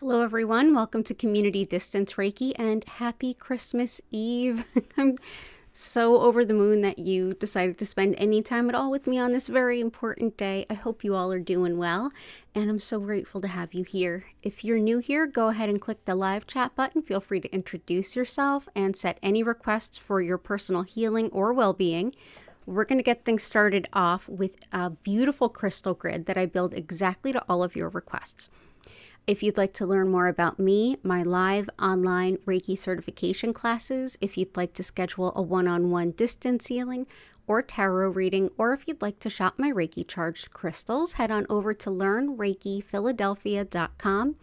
Hello everyone, welcome to Community Distance Reiki and happy Christmas Eve. I'm so over the moon that you decided to spend any time at all with me on this very important day. I hope you all are doing well and I'm so grateful to have you here. If you're new here, go ahead and click the live chat button. Feel free to introduce yourself and set any requests for your personal healing or well-being. We're going to get things started off with a beautiful crystal grid that I build exactly to all of your requests. If you'd like to learn more about me, my live online Reiki certification classes, if you'd like to schedule a one-on-one distance healing or tarot reading, or if you'd like to shop my Reiki charged crystals, head on over to learnreikiphiladelphia.com.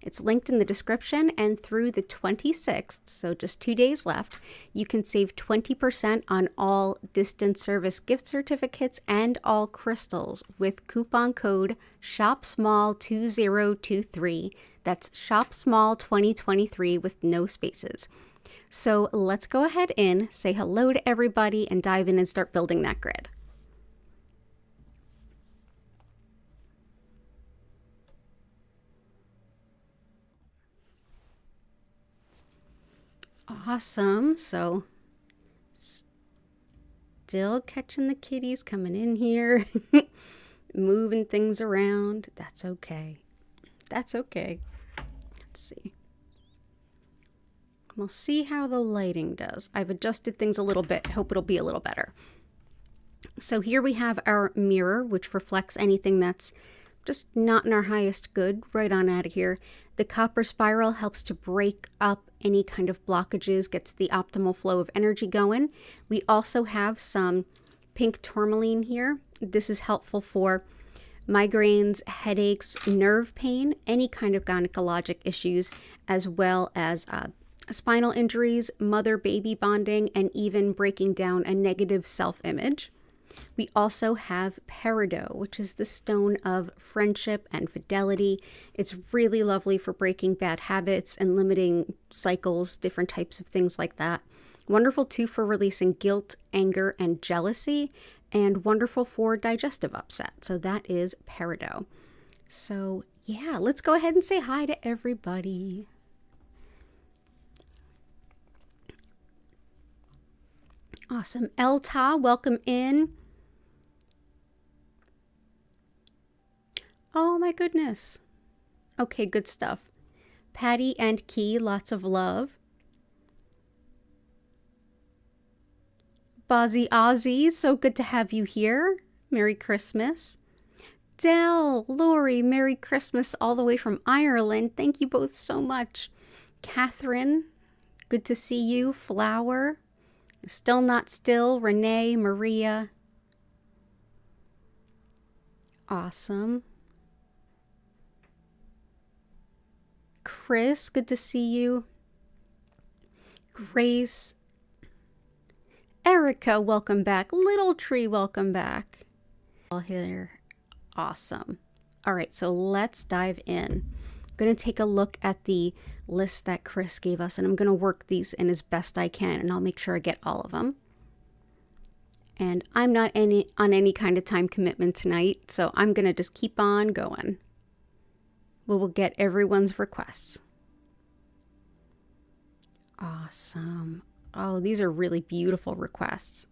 It's linked in the description, and through the 26th, so just 2 days left, you can save 20% on all distance service gift certificates and all crystals with coupon code SHOPSMALL2023. That's SHOPSMALL2023 with no spaces. So let's go ahead and say hello to everybody and dive in and start building that grid. Awesome. So still catching the kitties coming in here, moving things around. That's okay. That's okay. Let's see. We'll see how the lighting does. I've adjusted things a little bit. Hope it'll be a little better. So here we have our mirror, which reflects anything that's just not in our highest good. Right on out of here. The copper spiral helps to break up any kind of blockages, gets the optimal flow of energy going. We also have some pink tourmaline here. This is helpful for migraines, headaches, nerve pain, any kind of gynecologic issues, as well as spinal injuries, mother-baby bonding, and even breaking down a negative self-image. We also have Peridot, which is the stone of friendship and fidelity. It's really lovely for breaking bad habits and limiting cycles, different types of things like that. Wonderful too for releasing guilt, anger, and jealousy, and wonderful for digestive upset. So that is Peridot. So yeah, let's go ahead and say hi to everybody. Awesome. Elta, welcome in. Oh my goodness. Okay, good stuff. Patty and Key, lots of love. Bozzy Ozzy, so good to have you here. Merry Christmas. Dell, Lori, Merry Christmas all the way from Ireland. Thank you both so much. Catherine, good to see you. Flower, Still Not Still, Renee, Maria. Awesome. Chris, good to see you. Grace. Erica, welcome back. Little Tree, welcome back. All here. Awesome. All right, so let's dive in. I'm going to take a look at the list that Chris gave us, and I'm going to work these in as best I can, and I'll make sure I get all of them. And I'm not on any kind of time commitment tonight, so I'm going to just keep on going. We will get everyone's requests. Awesome. Oh, these are really beautiful requests.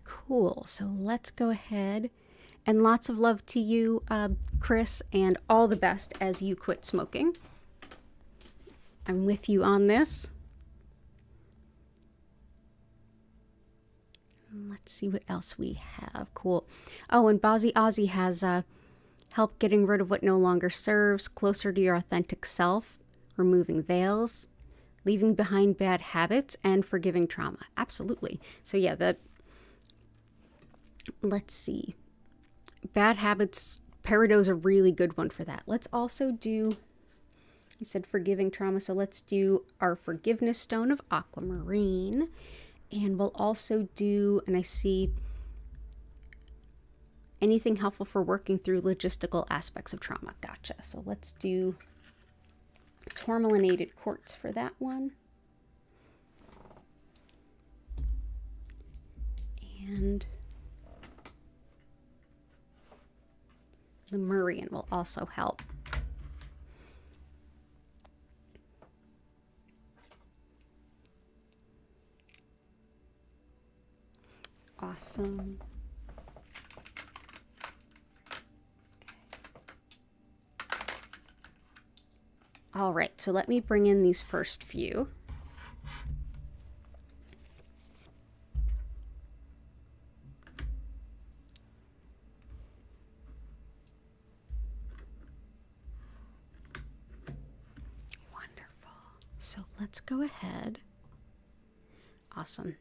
Cool. So let's go ahead. And lots of love to you, Chris, and all the best as you quit smoking. I'm with you on this. Let's see what else we have. Cool. Oh, and Bozzy Ozzy has help getting rid of what no longer serves, closer to your authentic self, removing veils, leaving behind bad habits, and forgiving trauma. Absolutely. So yeah, let's see. Bad habits, Peridot's a really good one for that. Let's also do, I said forgiving trauma, so let's do our forgiveness stone of Aquamarine. And we'll also do, and I see anything helpful for working through logistical aspects of trauma. Gotcha. So let's do tourmalinated quartz for that one. And the Murrian will also help. Awesome. All right, so let me bring in these first few. Wonderful. So let's go ahead. Awesome.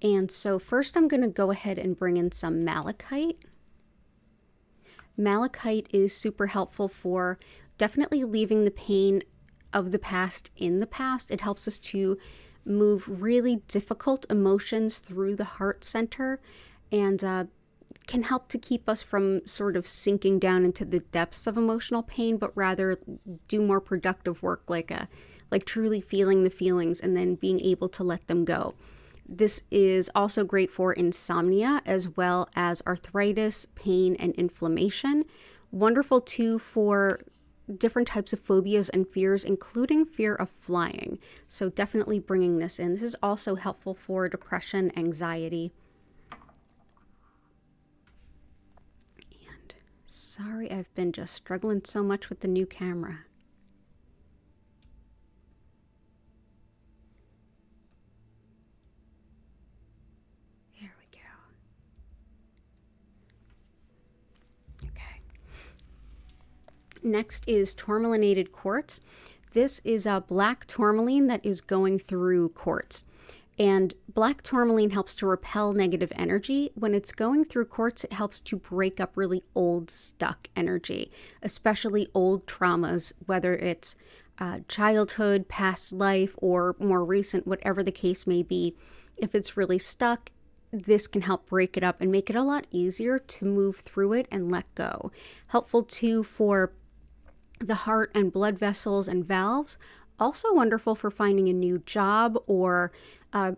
And so first I'm going to go ahead and bring in some malachite. Malachite is super helpful for definitely leaving the pain of the past in the past. It helps us to move really difficult emotions through the heart center, and can help to keep us from sort of sinking down into the depths of emotional pain, but rather do more productive work, like truly feeling the feelings and then being able to let them go. This is also great for insomnia as well as arthritis, pain, and inflammation. Wonderful too for different types of phobias and fears, including fear of flying. So definitely bringing this in. This is also helpful for depression, anxiety. And sorry, I've been just struggling so much with the new camera. There we go. Okay. Next is tourmalinated quartz. This is a black tourmaline that is going through quartz. And black tourmaline helps to repel negative energy. When it's going through quartz, it helps to break up really old, stuck energy, especially old traumas, whether it's childhood, past life, or more recent, whatever the case may be. If it's really stuck, this can help break it up and make it a lot easier to move through it and let go. Helpful too for the heart and blood vessels and valves. Also wonderful for finding a new job or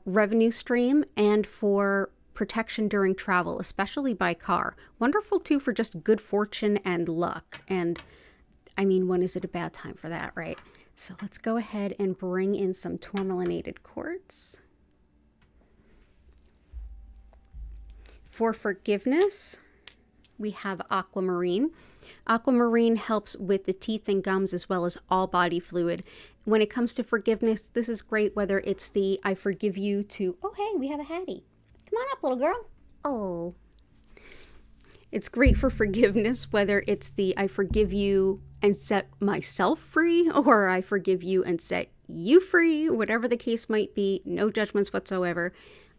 revenue stream, and for protection during travel, especially by car. Wonderful too for just good fortune and luck. And I mean, when is it a bad time for that, right? So let's go ahead and bring in some tourmalinated quartz. For forgiveness, we have Aquamarine. Aquamarine helps with the teeth and gums as well as all body fluid. When it comes to forgiveness, this is great, whether it's the I forgive you to, oh, hey, we have a Hattie. Come on up, little girl. Oh. It's great for forgiveness, whether it's the I forgive you and set myself free, or I forgive you and set you free, whatever the case might be, no judgments whatsoever.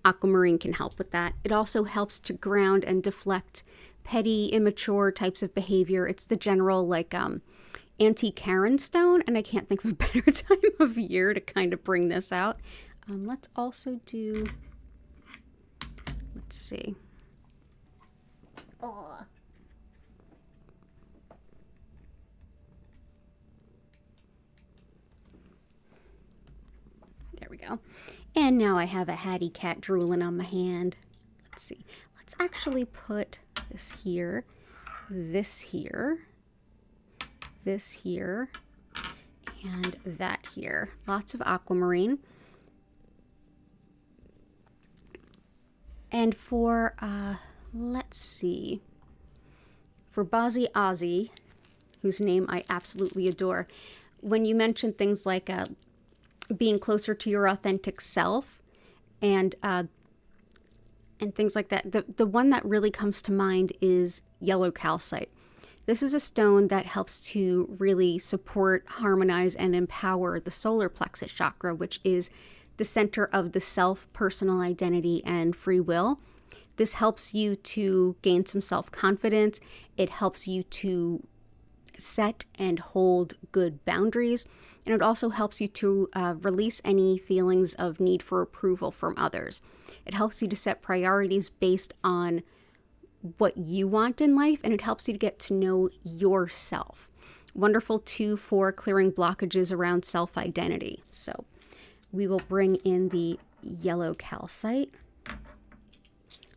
Aquamarine can help with that. It also helps to ground and deflect petty, immature types of behavior. It's the general, like, anti-Karen stone, and I can't think of a better time of year to kind of bring this out. Let's also do, let's see. Oh. There we go. And now I have a Hattie cat drooling on my hand. Let's see. Let's actually put this here, this here, this here, and that here. Lots of aquamarine. And for, let's see, for Bozzy Ozzy, whose name I absolutely adore, when you mention things like being closer to your authentic self and things like that, the one that really comes to mind is yellow calcite. This is a stone that helps to really support, harmonize, and empower the solar plexus chakra, which is the center of the self, personal identity, and free will. This helps you to gain some self-confidence. It helps you to set and hold good boundaries. And it also helps you to release any feelings of need for approval from others. It helps you to set priorities based on what you want in life, and it helps you to get to know yourself. Wonderful too for clearing blockages around self-identity. So we will bring in the yellow calcite.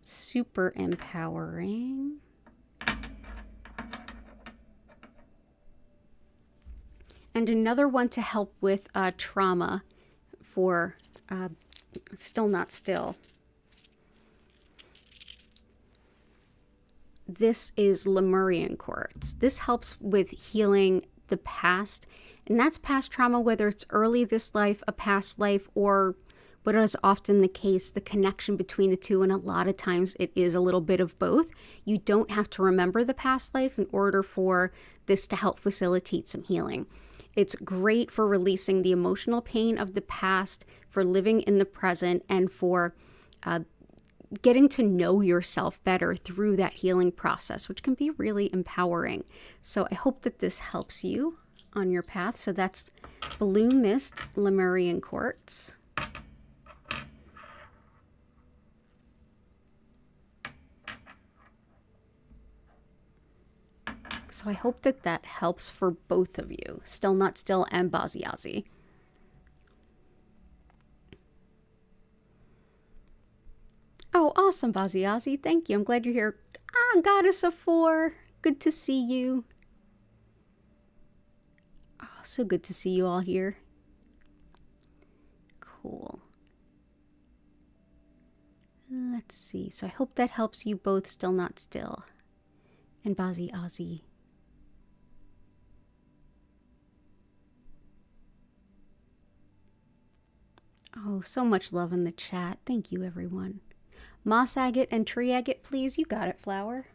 Super empowering. And another one to help with trauma for Still Not Still. this is Lamaran Quartz. This helps with healing the past, and that's past trauma, whether it's early this life, a past life, or what is often the case, the connection between the two, and a lot of times it is a little bit of both. You don't have to remember the past life in order for this to help facilitate some healing. It's great for releasing the emotional pain of the past, for living in the present, and for getting to know yourself better through that healing process, which can be really empowering. So I hope that this helps you on your path. So that's Blue Mist Lamaran Quartz. So I hope that that helps for both of you, Still Not Still and Baziazi. Oh, awesome, Baziazi. Thank you. I'm glad you're here. Ah, Goddess of Four. Good to see you. Oh, so good to see you all here. Cool. Let's see. So I hope that helps you both, Still Not Still and Baziazi. Oh, so much love in the chat. Thank you, everyone. Moss agate and tree agate, please. You got it, Flower.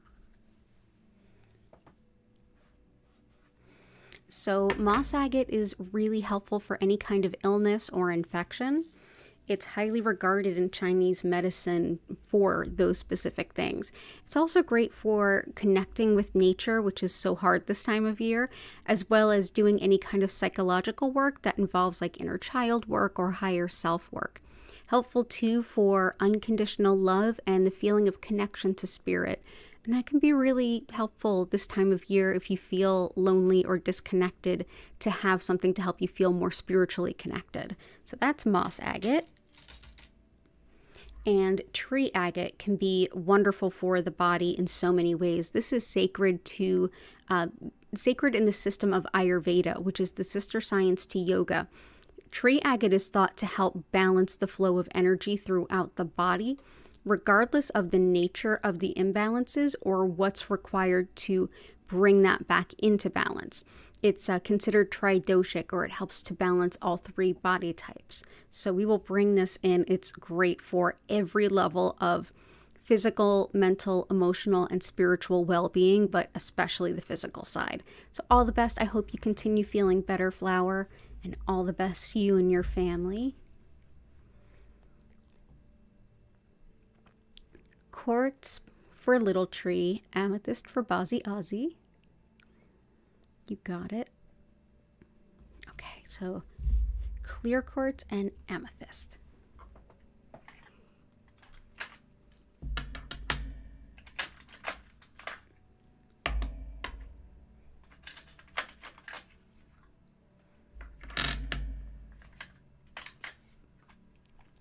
So moss agate is really helpful for any kind of illness or infection. It's highly regarded in Chinese medicine for those specific things. It's also great for connecting with nature, which is so hard this time of year, as well as doing any kind of psychological work that involves like inner child work or higher self work. Helpful too for unconditional love and the feeling of connection to spirit. And that can be really helpful this time of year if you feel lonely or disconnected, to have something to help you feel more spiritually connected. So that's moss agate. And tree agate can be wonderful for the body in so many ways. This is sacred to sacred in the system of Ayurveda, which is the sister science to yoga. Tree agate is thought to help balance the flow of energy throughout the body, regardless of the nature of the imbalances or what's required to bring that back into balance. It's considered tridoshic, or it helps to balance all three body types. So we will bring this in. It's great for every level of physical, mental, emotional, and spiritual well-being, but especially the physical side. So all the best. I hope you continue feeling better, Flower, and all the best to you and your family. Quartz for Little Tree, Amethyst for Baziazi. You got it. Okay, so clear quartz and amethyst.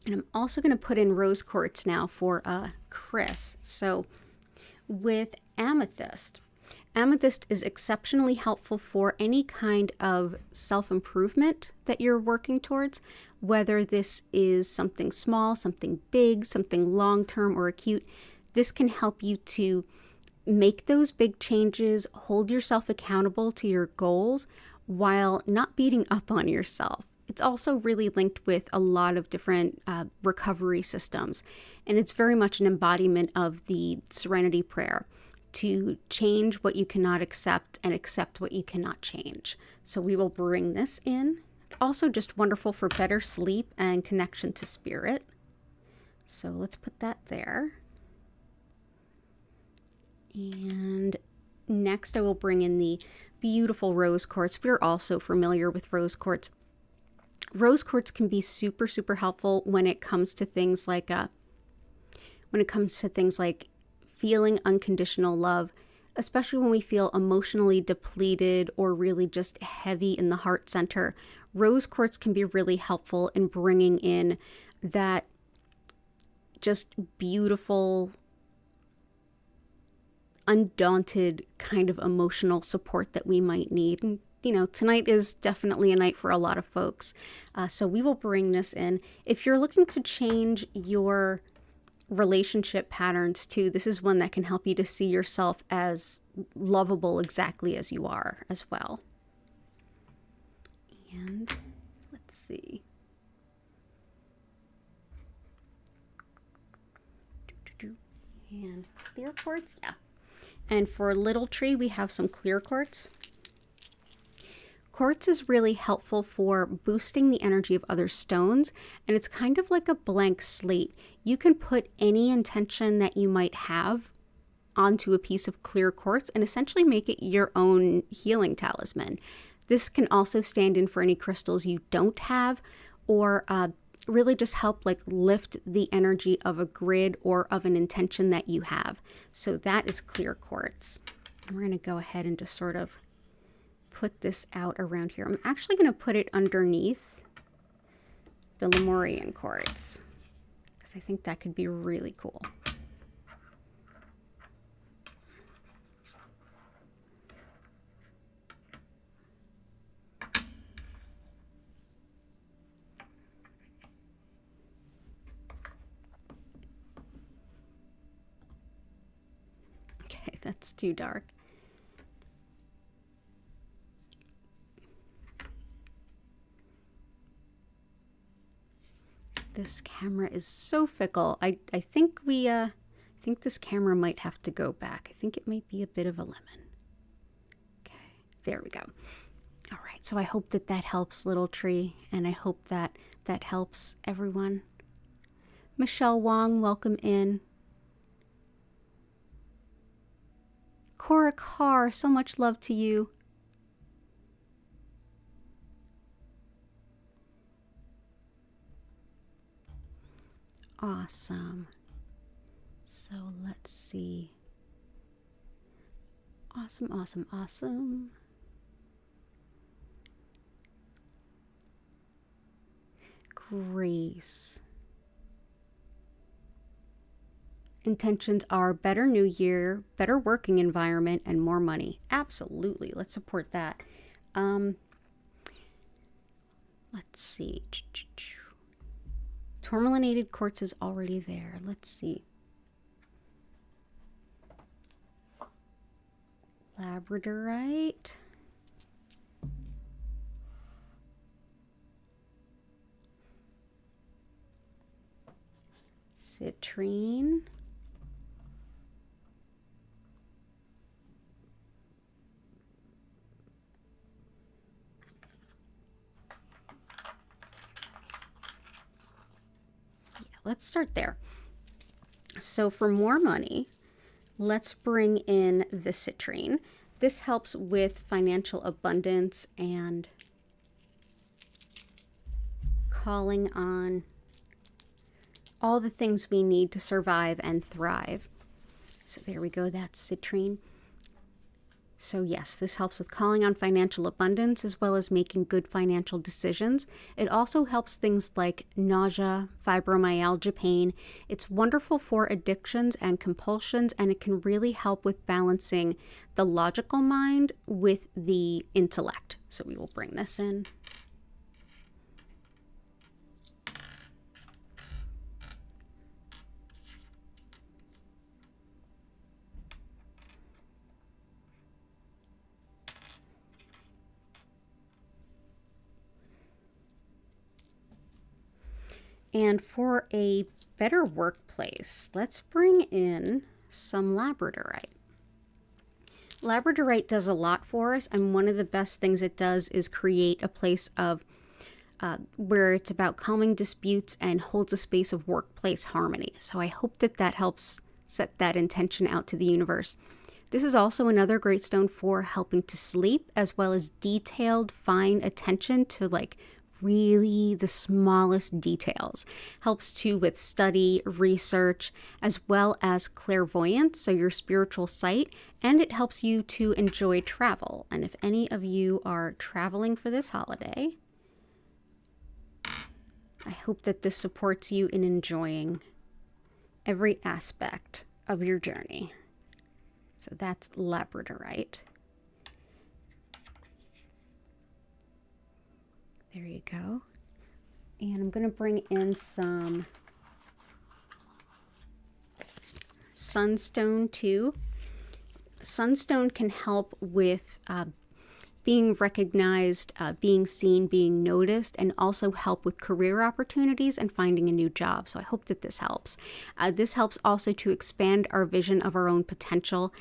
And I'm also going to put in rose quartz now for Chris. So with amethyst, amethyst is exceptionally helpful for any kind of self-improvement that you're working towards, whether this is something small, something big, something long-term or acute. This can help you to make those big changes, hold yourself accountable to your goals while not beating up on yourself. It's also really linked with a lot of different recovery systems, and it's very much an embodiment of the Serenity Prayer, to change what you cannot accept and accept what you cannot change. So we will bring this in. It's also just wonderful for better sleep and connection to spirit. So let's put that there. And next I will bring in the beautiful rose quartz. We're also familiar with rose quartz. Rose quartz can be super, super helpful when it comes to things like feeling unconditional love, especially when we feel emotionally depleted or really just heavy in the heart center. Rose quartz can be really helpful in bringing in that just beautiful, undaunted kind of emotional support that we might need. And, you know, tonight is definitely a night for a lot of folks. So we will bring this in. If you're looking to change your relationship patterns too. This is one that can help you to see yourself as lovable exactly as you are as well. And let's see. And clear quartz, yeah. And for little tree, we have some clear quartz. Quartz is really helpful for boosting the energy of other stones, and it's kind of like a blank slate. You can put any intention that you might have onto a piece of clear quartz and essentially make it your own healing talisman. This can also stand in for any crystals you don't have, or really just help like lift the energy of a grid or of an intention that you have. So that is clear quartz. And we're going to go ahead and just sort of put this out around here. I'm actually going to put it underneath the Lamurian quartz because I think that could be really cool. Okay, that's too dark. This camera is so fickle. I think I think this camera might have to go back. I think it might be a bit of a lemon. Okay, there we go. All right, so I hope that that helps, little tree, and I hope that that helps everyone. Michelle Wong, welcome in. Cora Carr, so much love to you. Awesome. So let's see. Awesome, awesome, awesome. Grace. Intentions are better new year, better working environment, and more money. Absolutely. Let's support that. Let's see. Tourmalinated quartz is already there. Let's see. Labradorite. Citrine. Let's start there. So for more money, let's bring in the citrine. This helps with financial abundance and calling on all the things we need to survive and thrive. So there we go, that's citrine. So yes, this helps with calling on financial abundance as well as making good financial decisions. It also helps things like nausea, fibromyalgia pain. It's wonderful for addictions and compulsions, and it can really help with balancing the logical mind with the intellect. So we will bring this in. And for a better workplace, let's bring in some Labradorite. Labradorite does a lot for us, and one of the best things it does is create a place of where it's about calming disputes and holds a space of workplace harmony. So I hope that that helps set that intention out to the universe. This is also another great stone for helping to sleep, as well as detailed, fine attention to like really the smallest details. Helps too with study, research, as well as clairvoyance, so your spiritual sight, and it helps you to enjoy travel. And if any of you are traveling for this holiday, I hope that this supports you in enjoying every aspect of your journey. So that's Labradorite. There you go. And I'm going to bring in some Sunstone too. Sunstone can help with being recognized, being seen, being noticed, and also help with career opportunities and finding a new job. So I hope that this helps. This helps also to expand our vision of our own potential,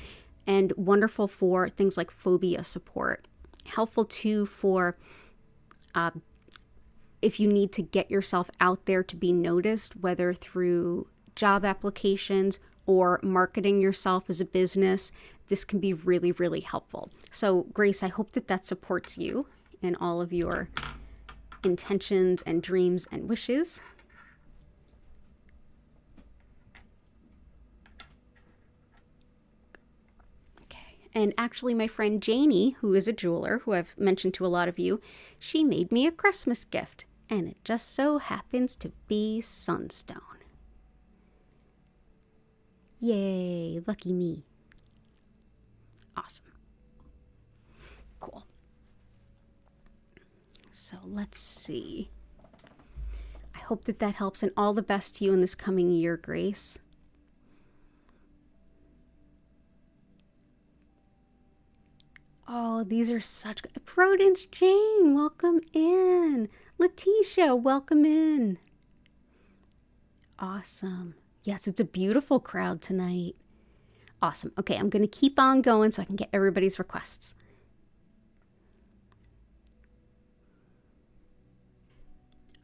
and wonderful for things like phobia support. Helpful too for if you need to get yourself out there to be noticed, whether through job applications or marketing yourself as a business. This can be really, really helpful. So Grace, I hope that that supports you in all of your intentions and dreams and wishes. Okay. And actually my friend Janie, who is a jeweler, who I've mentioned to a lot of you, she made me a Christmas gift, and it just so happens to be Sunstone. Yay, lucky me. Awesome. Cool. So let's see. I hope that that helps, and all the best to you in this coming year, Grace. Oh, these are such good. Prudence Jane, welcome in. Letitia, welcome in. Awesome. Yes, it's a beautiful crowd tonight. Awesome. Okay, I'm going to keep on going so I can get everybody's requests.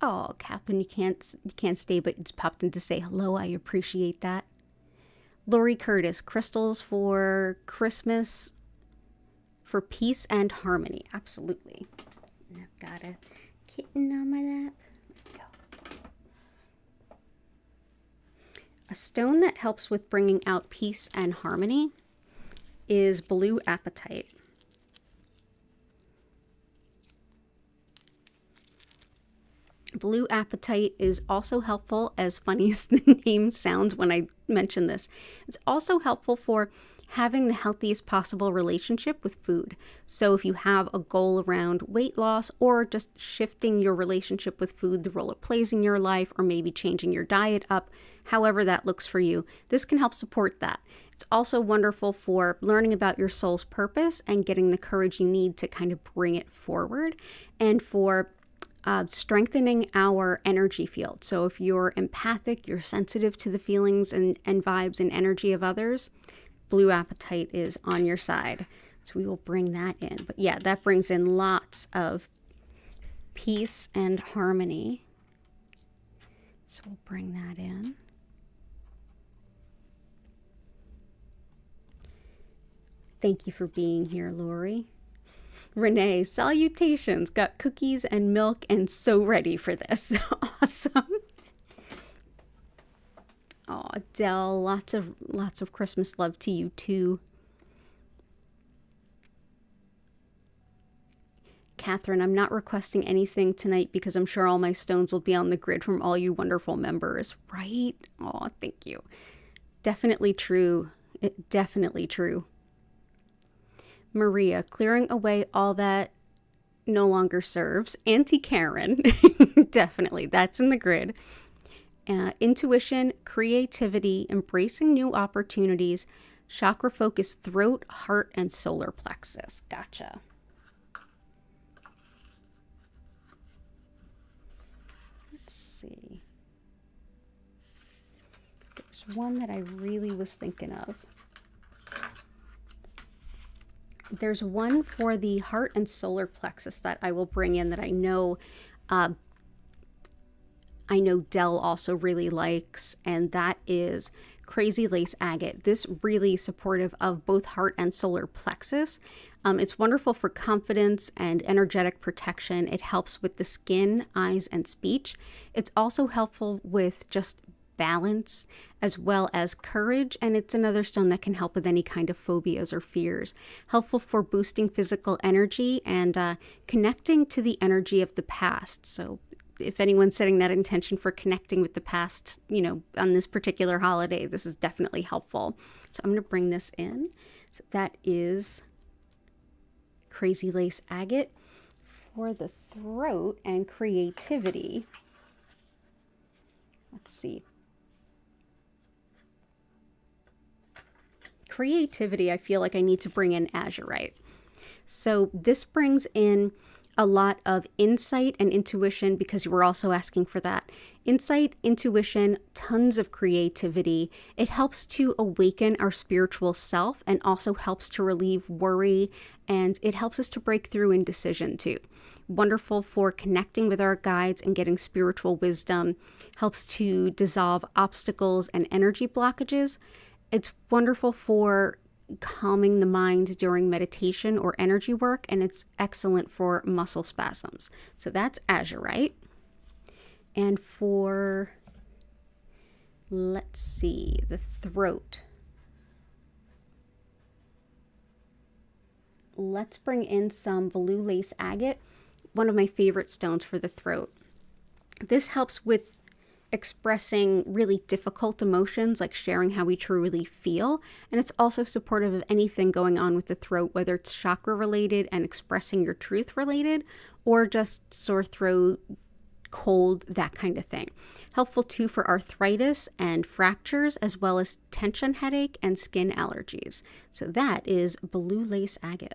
Oh, Catherine, you can't stay, but you just popped in to say hello. I appreciate that. Lori Curtis, crystals for Christmas, for peace and harmony. Absolutely. And I've got a kitten on my lap. A stone that helps with bringing out peace and harmony is blue apatite. Blue apatite is also helpful, as funny as the name sounds when I mention this. It's also helpful for having the healthiest possible relationship with food. So if you have a goal around weight loss, or just shifting your relationship with food, the role it plays in your life, or maybe changing your diet up, however that looks for you, this can help support that. It's also wonderful for learning about your soul's purpose and getting the courage you need to kind of bring it forward, and for strengthening our energy field. So if you're empathic, you're sensitive to the feelings and vibes and energy of others, blue apatite is on your side. So we will bring that in. But yeah, that brings in lots of peace and harmony. So we'll bring that in. Thank you for being here, Lori. Renee, salutations. Got cookies and milk and so ready for this. Awesome. Oh, Dell, lots of Christmas love to you too. Catherine, I'm not requesting anything tonight because I'm sure all my stones will be on the grid from all you wonderful members, right? Oh, thank you. Definitely true. Definitely true. Maria, clearing away all that no longer serves. Auntie Karen, definitely, that's in the grid. Intuition, creativity, embracing new opportunities, chakra focus, throat, heart, and solar plexus. Gotcha. Let's see. There's one that I really was thinking of. There's one for the heart and solar plexus that I will bring in that I know Dell also really likes, and that is Crazy Lace Agate. This really supportive of both heart and solar plexus. It's wonderful for confidence and energetic protection. It helps with the skin, eyes, and speech. It's also helpful with just balance as well as courage, and it's another stone that can help with any kind of phobias or fears. Helpful for boosting physical energy and connecting to the energy of the past. So if anyone's setting that intention for connecting with the past, on this particular holiday, this is definitely helpful. So I'm going to bring this in. So that is Crazy Lace Agate. For the throat and creativity, let's see. creativity, I feel like I need to bring in Azurite. So this brings in a lot of insight and intuition, because you were also asking for that. Insight, intuition, tons of creativity. It helps to awaken our spiritual self and also helps to relieve worry, and it helps us to break through indecision too. Wonderful for connecting with our guides and getting spiritual wisdom. Helps to dissolve obstacles and energy blockages. It's wonderful for calming the mind during meditation or energy work, and it's excellent for muscle spasms. So that's Azurite. And for, let's see, the throat, let's bring in some blue lace agate, one of my favorite stones for the throat. This helps with expressing really difficult emotions, like sharing how we truly feel. And it's also supportive of anything going on with the throat, whether it's chakra related and expressing your truth related, or just sore throat, cold, that kind of thing. Helpful too for arthritis and fractures, as well as tension headache and skin allergies. So that is blue lace agate.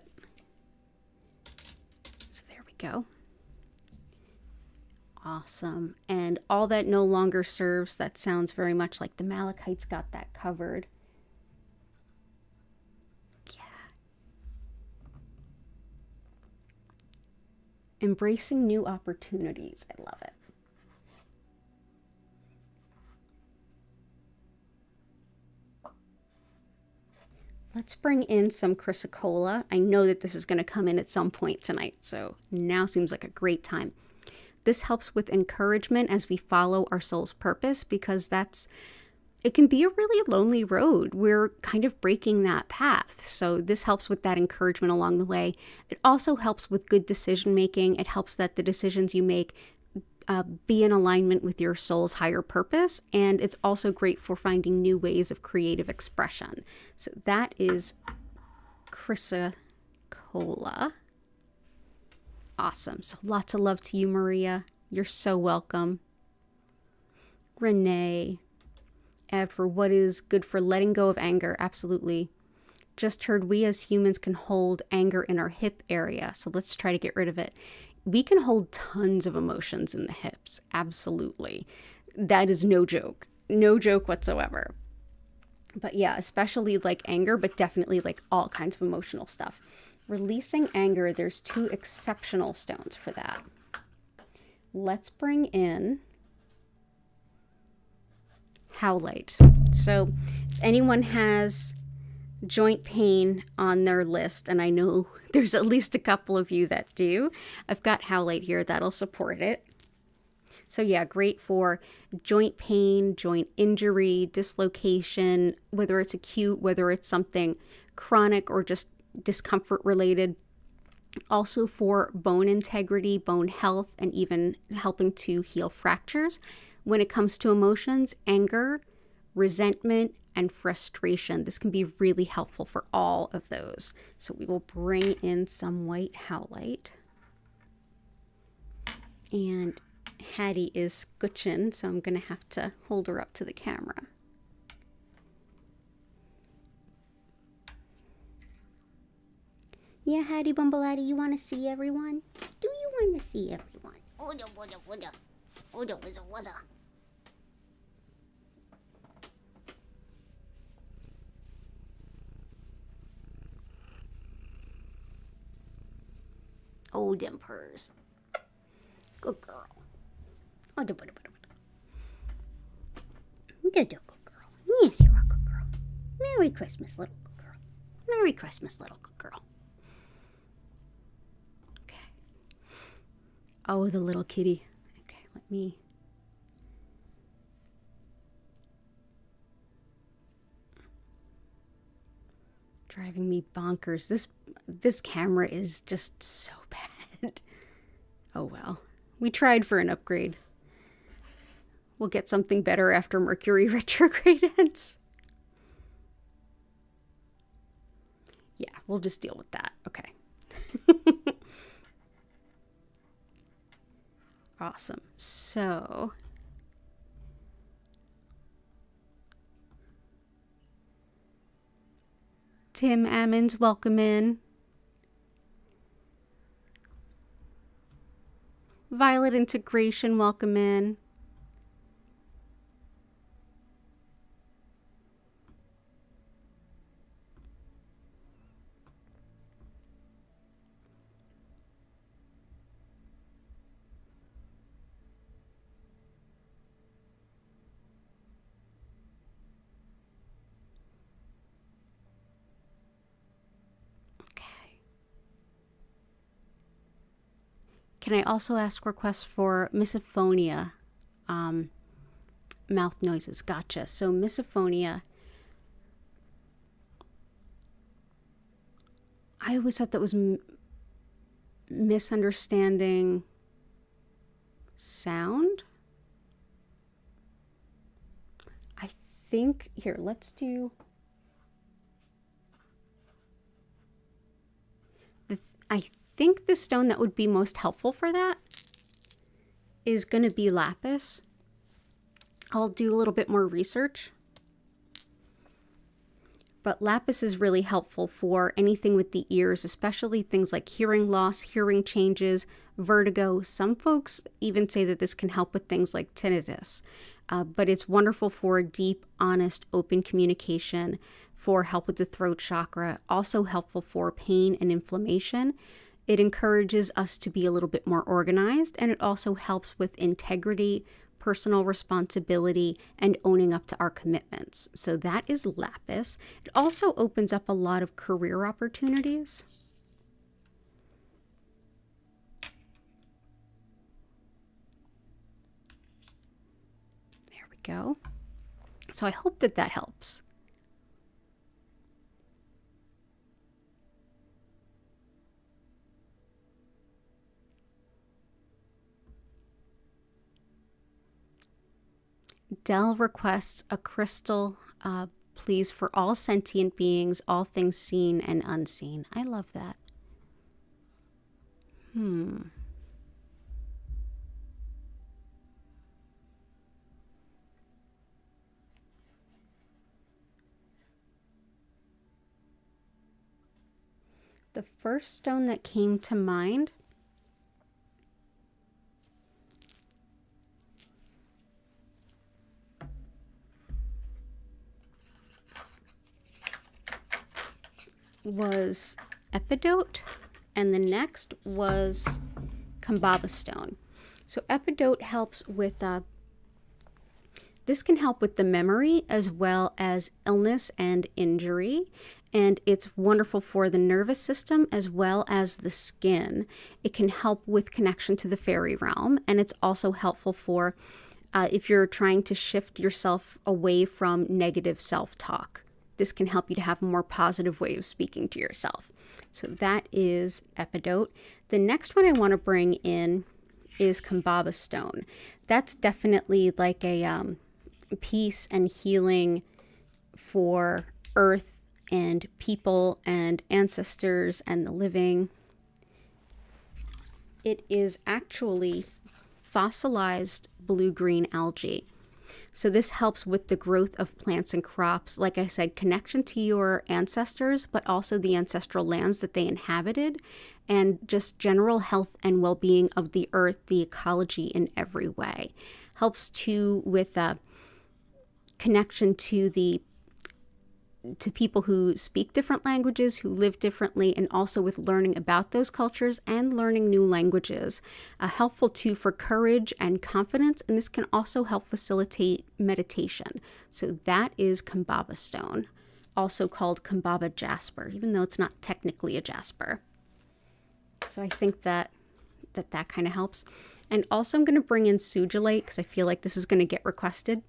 So there we go. Awesome. And all that no longer serves, that sounds very much like the Malachite's got that covered. Yeah. Embracing new opportunities. I love it. Let's bring in some chrysocolla. I know that this is going to come in at some point tonight, so now seems like a great time. This helps with encouragement as we follow our soul's purpose, because it can be a really lonely road. We're kind of breaking that path. So this helps with that encouragement along the way. It also helps with good decision making. It helps that the decisions you make be in alignment with your soul's higher purpose. And it's also great for finding new ways of creative expression. So that is chrysocolla. Awesome. So lots of love to you, Maria. You're so welcome. Renee. For what is good for letting go of anger. Absolutely. Just heard we as humans can hold anger in our hip area. So let's try to get rid of it. We can hold tons of emotions in the hips. Absolutely. That is no joke. No joke whatsoever. But yeah, especially like anger, but definitely like all kinds of emotional stuff. Releasing anger, there's 2 exceptional stones for that. Let's bring in Howl Light. So if anyone has joint pain on their list, and I know there's at least a couple of you that do, I've got Howl Light here that'll support it. So yeah, great for joint pain, joint injury, dislocation, whether it's acute, whether it's something chronic or just discomfort related. Also for bone integrity, bone health, and even helping to heal fractures. When it comes to emotions, anger, resentment, and frustration, this can be really helpful for all of those. So we will bring in some white howlite. And Hattie is scooching, so I'm going to have to hold her up to the camera. Yeah, Hattie Bumbleaddy, you want to see everyone? Do you want to see everyone? Oda, oda, oda. Oda, oda, oda. Oh, them purrs. Good girl. Oda, oda, oda, oda. Good girl. Yes, you're a good girl. Merry Christmas, little good girl. Merry Christmas, little good girl. Oh, the little kitty. Okay, let me... Driving me bonkers. This camera is just so bad. Oh well. We tried for an upgrade. We'll get something better after Mercury retrograde ends. Yeah, we'll just deal with that. Okay. Awesome. So Tim Ammons, welcome in. Violet Integration, welcome in. Can I also ask requests for misophonia, mouth noises? Gotcha. So misophonia, I always thought that was misunderstanding sound. I think, here, let's do, I think the stone that would be most helpful for that is going to be Lapis. I'll do a little bit more research. But Lapis is really helpful for anything with the ears, especially things like hearing loss, hearing changes, vertigo. Some folks even say that this can help with things like tinnitus. But it's wonderful for deep, honest, open communication, for help with the throat chakra, also helpful for pain and inflammation. It encourages us to be a little bit more organized, and it also helps with integrity, personal responsibility, and owning up to our commitments. So that is Lapis. It also opens up a lot of career opportunities. There we go. So I hope that that helps. Dell requests a crystal, please, for all sentient beings, all things seen and unseen. I love that. The first stone that came to mind was Epidote, and the next was Kaba Stone. So Epidote helps with, this can help with the memory as well as illness and injury, and it's wonderful for the nervous system as well as the skin. It can help with connection to the fairy realm, and it's also helpful for if you're trying to shift yourself away from negative self-talk. This can help you to have a more positive way of speaking to yourself. So that is Epidote. The next one I want to bring in is Kaba Stone. That's definitely like a peace and healing for earth and people and ancestors and the living. It is actually fossilized blue-green algae. So this helps with the growth of plants and crops. Like I said, connection to your ancestors, but also the ancestral lands that they inhabited, and just general health and well-being of the earth, the ecology in every way. Helps too with connection to people who speak different languages, who live differently, and also with learning about those cultures and learning new languages. Helpful too for courage and confidence, and this can also help facilitate meditation. So that is Kaba Stone, also called Kaba Jasper, even though it's not technically a jasper. So I think that kind of helps. And also I'm going to bring in Sugilite because I feel like this is going to get requested.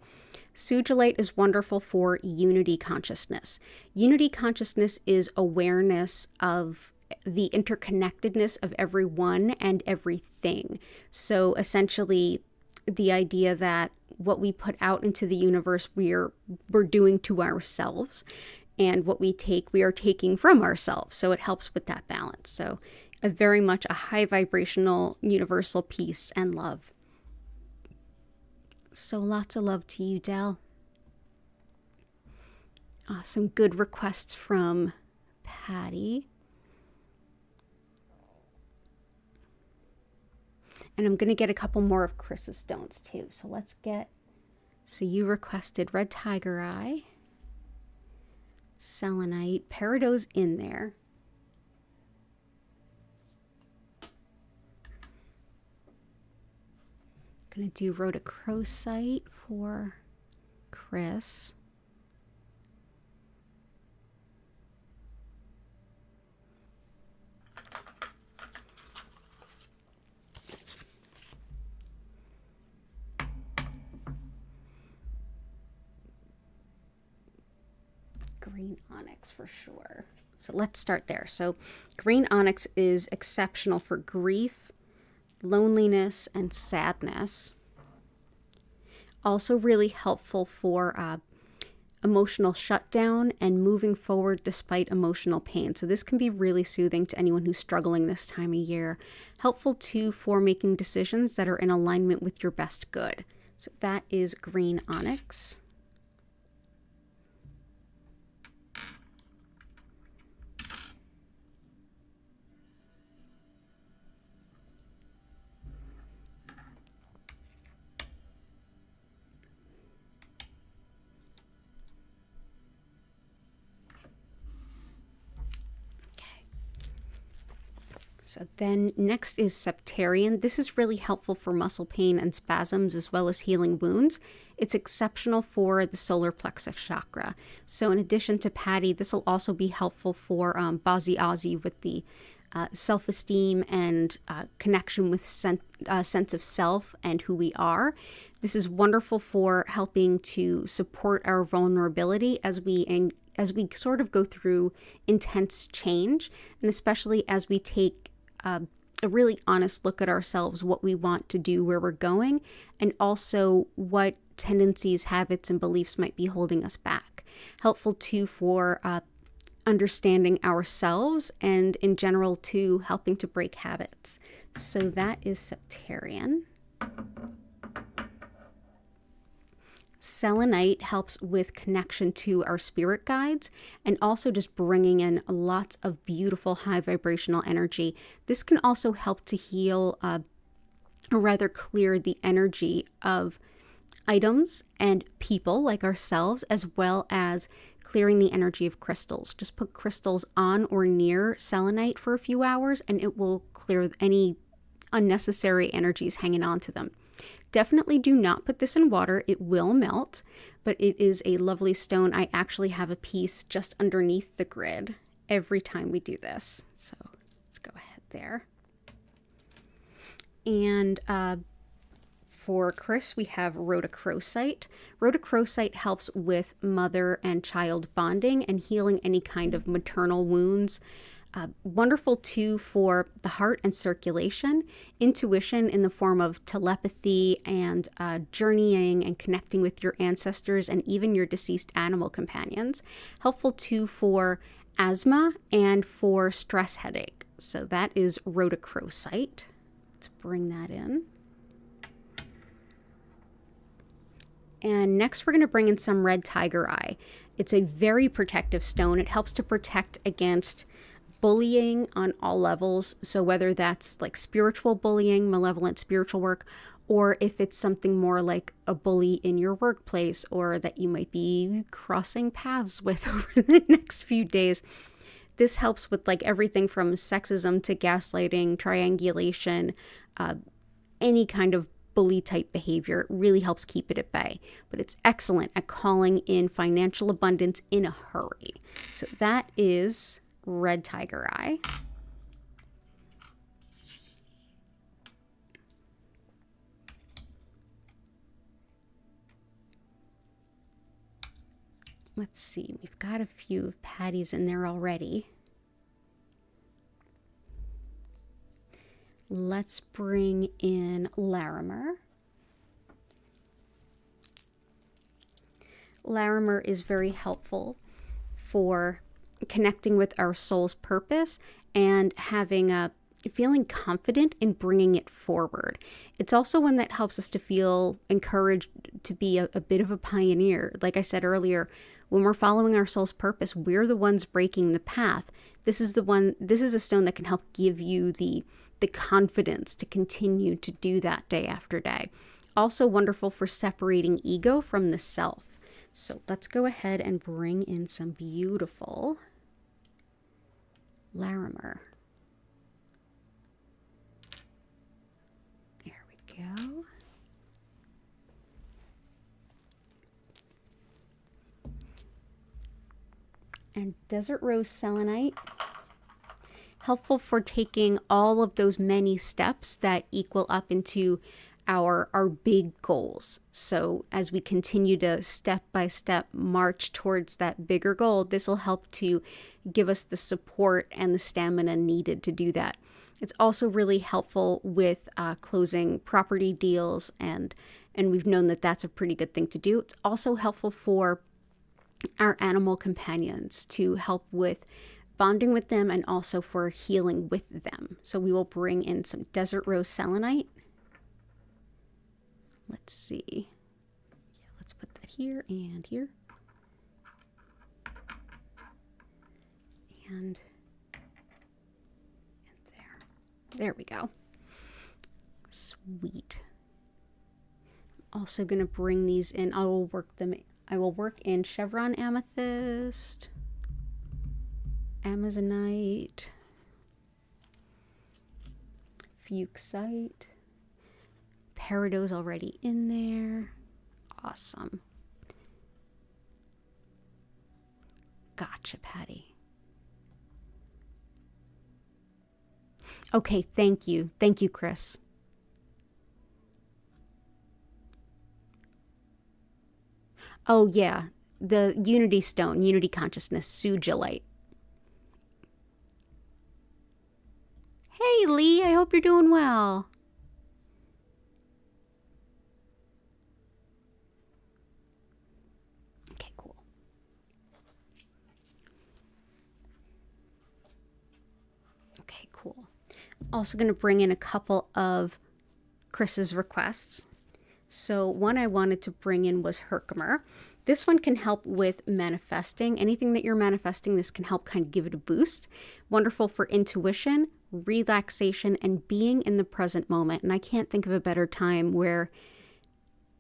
Sugilite is wonderful for unity consciousness. Unity consciousness is awareness of the interconnectedness of everyone and everything. So essentially, the idea that what we put out into the universe, we're doing to ourselves, and what we take, we are taking from ourselves. So it helps with that balance. So very much a high vibrational universal peace and love. So lots of love to you, Dell. Some good requests from Patty. And I'm going to get a couple more of Chris's stones too. So let's get, so you requested Red Tiger Eye, Selenite, Peridote's in there. Going to do Rhodochrosite for Chris. Green onyx for sure. So let's start there. So green onyx is exceptional for grief, loneliness, and sadness. Also really helpful for emotional shutdown and moving forward despite emotional pain. So this can be really soothing to anyone who's struggling this time of year. Helpful too for making decisions that are in alignment with your best good. So that is green onyx. So then next is Septarian. This is really helpful for muscle pain and spasms as well as healing wounds. It's exceptional for the solar plexus chakra. So in addition to Patty, this will also be helpful for Bozzy Ozzy with the self-esteem and connection with sense of self and who we are. This is wonderful for helping to support our vulnerability as we sort of go through intense change, and especially as we take a really honest look at ourselves, what we want to do, where we're going, and also what tendencies, habits, and beliefs might be holding us back. Helpful too for understanding ourselves and in general too helping to break habits. So that is Septarian. Selenite helps with connection to our spirit guides and also just bringing in lots of beautiful high vibrational energy. This can also help to heal, or rather clear the energy of items and people like ourselves, as well as clearing the energy of crystals. Just put crystals on or near selenite for a few hours and it will clear any unnecessary energies hanging on to them. Definitely do not put this in water. It will melt, but it is a lovely stone. I actually have a piece just underneath the grid every time we do this. So let's go ahead there. And for Chris, we have Rhodochrosite. Rhodochrosite helps with mother and child bonding and healing any kind of maternal wounds. Wonderful too for the heart and circulation, intuition in the form of telepathy and journeying and connecting with your ancestors and even your deceased animal companions. Helpful too for asthma and for stress headache. So that is Rhodochrosite. Let's bring that in. And next we're going to bring in some Red Tiger Eye. It's a very protective stone. It helps to protect against bullying on all levels. So whether that's like spiritual bullying, malevolent spiritual work, or if it's something more like a bully in your workplace or that you might be crossing paths with over the next few days. This helps with like everything from sexism to gaslighting, triangulation, any kind of bully type behavior. It really helps keep it at bay, but it's excellent at calling in financial abundance in a hurry. So that is Red Tiger Eye. Let's see, we've got a few of Patty's in there already. Let's bring in Larimer. Larimer is very helpful for connecting with our soul's purpose and feeling confident in bringing it forward. It's also one that helps us to feel encouraged to be a bit of a pioneer. Like I said earlier, when we're following our soul's purpose, we're the ones breaking the path. This is a stone that can help give you the confidence to continue to do that day after day. Also wonderful for separating ego from the self. So let's go ahead and bring in some beautiful Larimer. There we go. And Desert Rose Selenite, helpful for taking all of those many steps that equal up into our big goals. So as we continue to step by step march towards that bigger goal, this will help to give us the support and the stamina needed to do that. It's also really helpful with closing property deals, and we've known that that's a pretty good thing to do. It's also helpful for our animal companions to help with bonding with them and also for healing with them. So we will bring in some Desert Rose Selenite. Let's see. Yeah, let's put that here and here. And there. There we go. Sweet. I'm also going to bring these in. I will work in Chevron Amethyst, Amazonite, Fuksite, Perido's already in there. Awesome. Gotcha, Patty. Okay, thank you. Thank you, Chris. Oh, yeah. The Unity Stone, Unity Consciousness, Sugilite. Hey, Lee, I hope you're doing well. Okay, cool. Okay, cool. Also going to bring in a couple of Chris's requests. So one I wanted to bring in was Herkimer. This one can help with manifesting. Anything that you're manifesting, this can help kind of give it a boost. Wonderful for intuition, relaxation, and being in the present moment. And I can't think of a better time where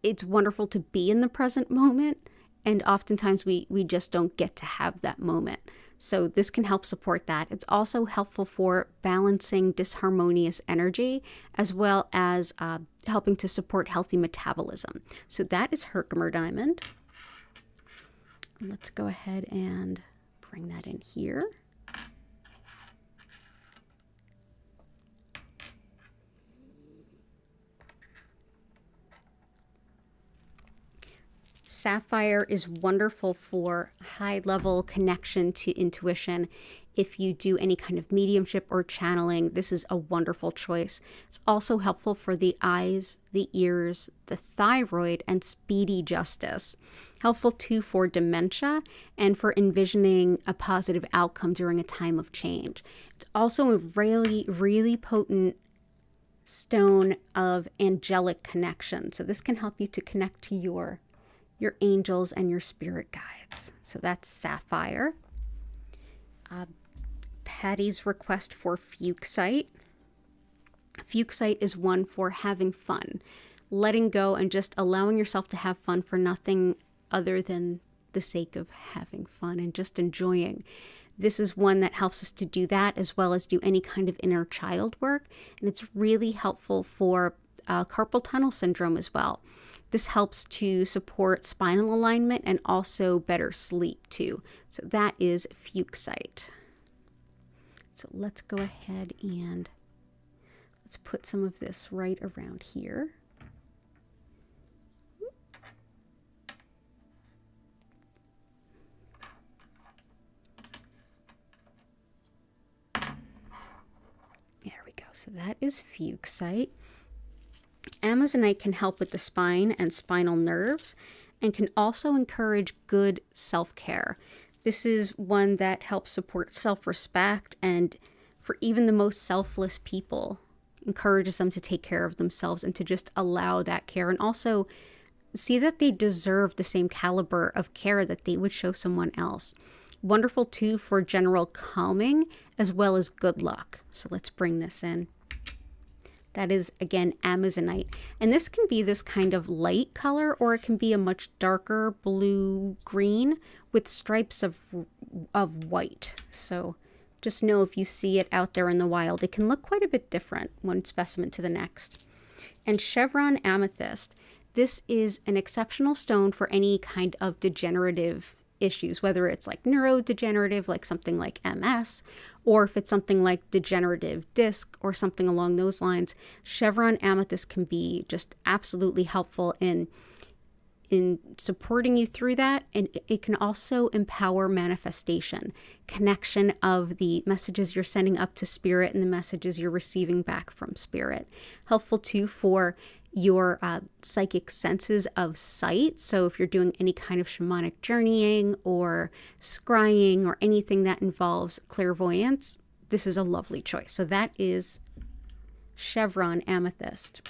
it's wonderful to be in the present moment. And oftentimes we just don't get to have that moment. So this can help support that. It's also helpful for balancing disharmonious energy, as well as helping to support healthy metabolism. So that is Herkimer Diamond. Let's go ahead and bring that in here. Sapphire is wonderful for high-level connection to intuition. If you do any kind of mediumship or channeling, this is a wonderful choice. It's also helpful for the eyes, the ears, the thyroid, and speedy justice. Helpful too for dementia and for envisioning a positive outcome during a time of change. It's also a really, really potent stone of angelic connection. So this can help you to connect to your angels and your spirit guides. So that's Sapphire. Patty's request for Fuksite. Fuksite is one for having fun, letting go and just allowing yourself to have fun for nothing other than the sake of having fun and just enjoying. This is one that helps us to do that, as well as do any kind of inner child work. And it's really helpful for carpal tunnel syndrome as well. This helps to support spinal alignment and also better sleep too. So that is Fuksite. So let's go ahead and let's put some of this right around here. There we go. So that is Fuksite. Amazonite can help with the spine and spinal nerves and can also encourage good self-care. This is one that helps support self-respect, and for even the most selfless people, encourages them to take care of themselves and to just allow that care, and also see that they deserve the same caliber of care that they would show someone else. Wonderful too for general calming as well as good luck. So let's bring this in. That is, again, Amazonite. And this can be this kind of light color, or it can be a much darker blue-green with stripes of white. So just know if you see it out there in the wild, it can look quite a bit different one specimen to the next. And Chevron Amethyst. This is an exceptional stone for any kind of degenerative issues, whether it's like neurodegenerative, like something like MS, or if it's something like degenerative disc or something along those lines. Chevron Amethyst can be just absolutely helpful in supporting you through that, and it can also empower manifestation, connection of the messages you're sending up to spirit and the messages you're receiving back from spirit. Helpful too for your psychic senses of sight. So if you're doing any kind of shamanic journeying or scrying or anything that involves clairvoyance, this is a lovely choice. So that is Chevron Amethyst.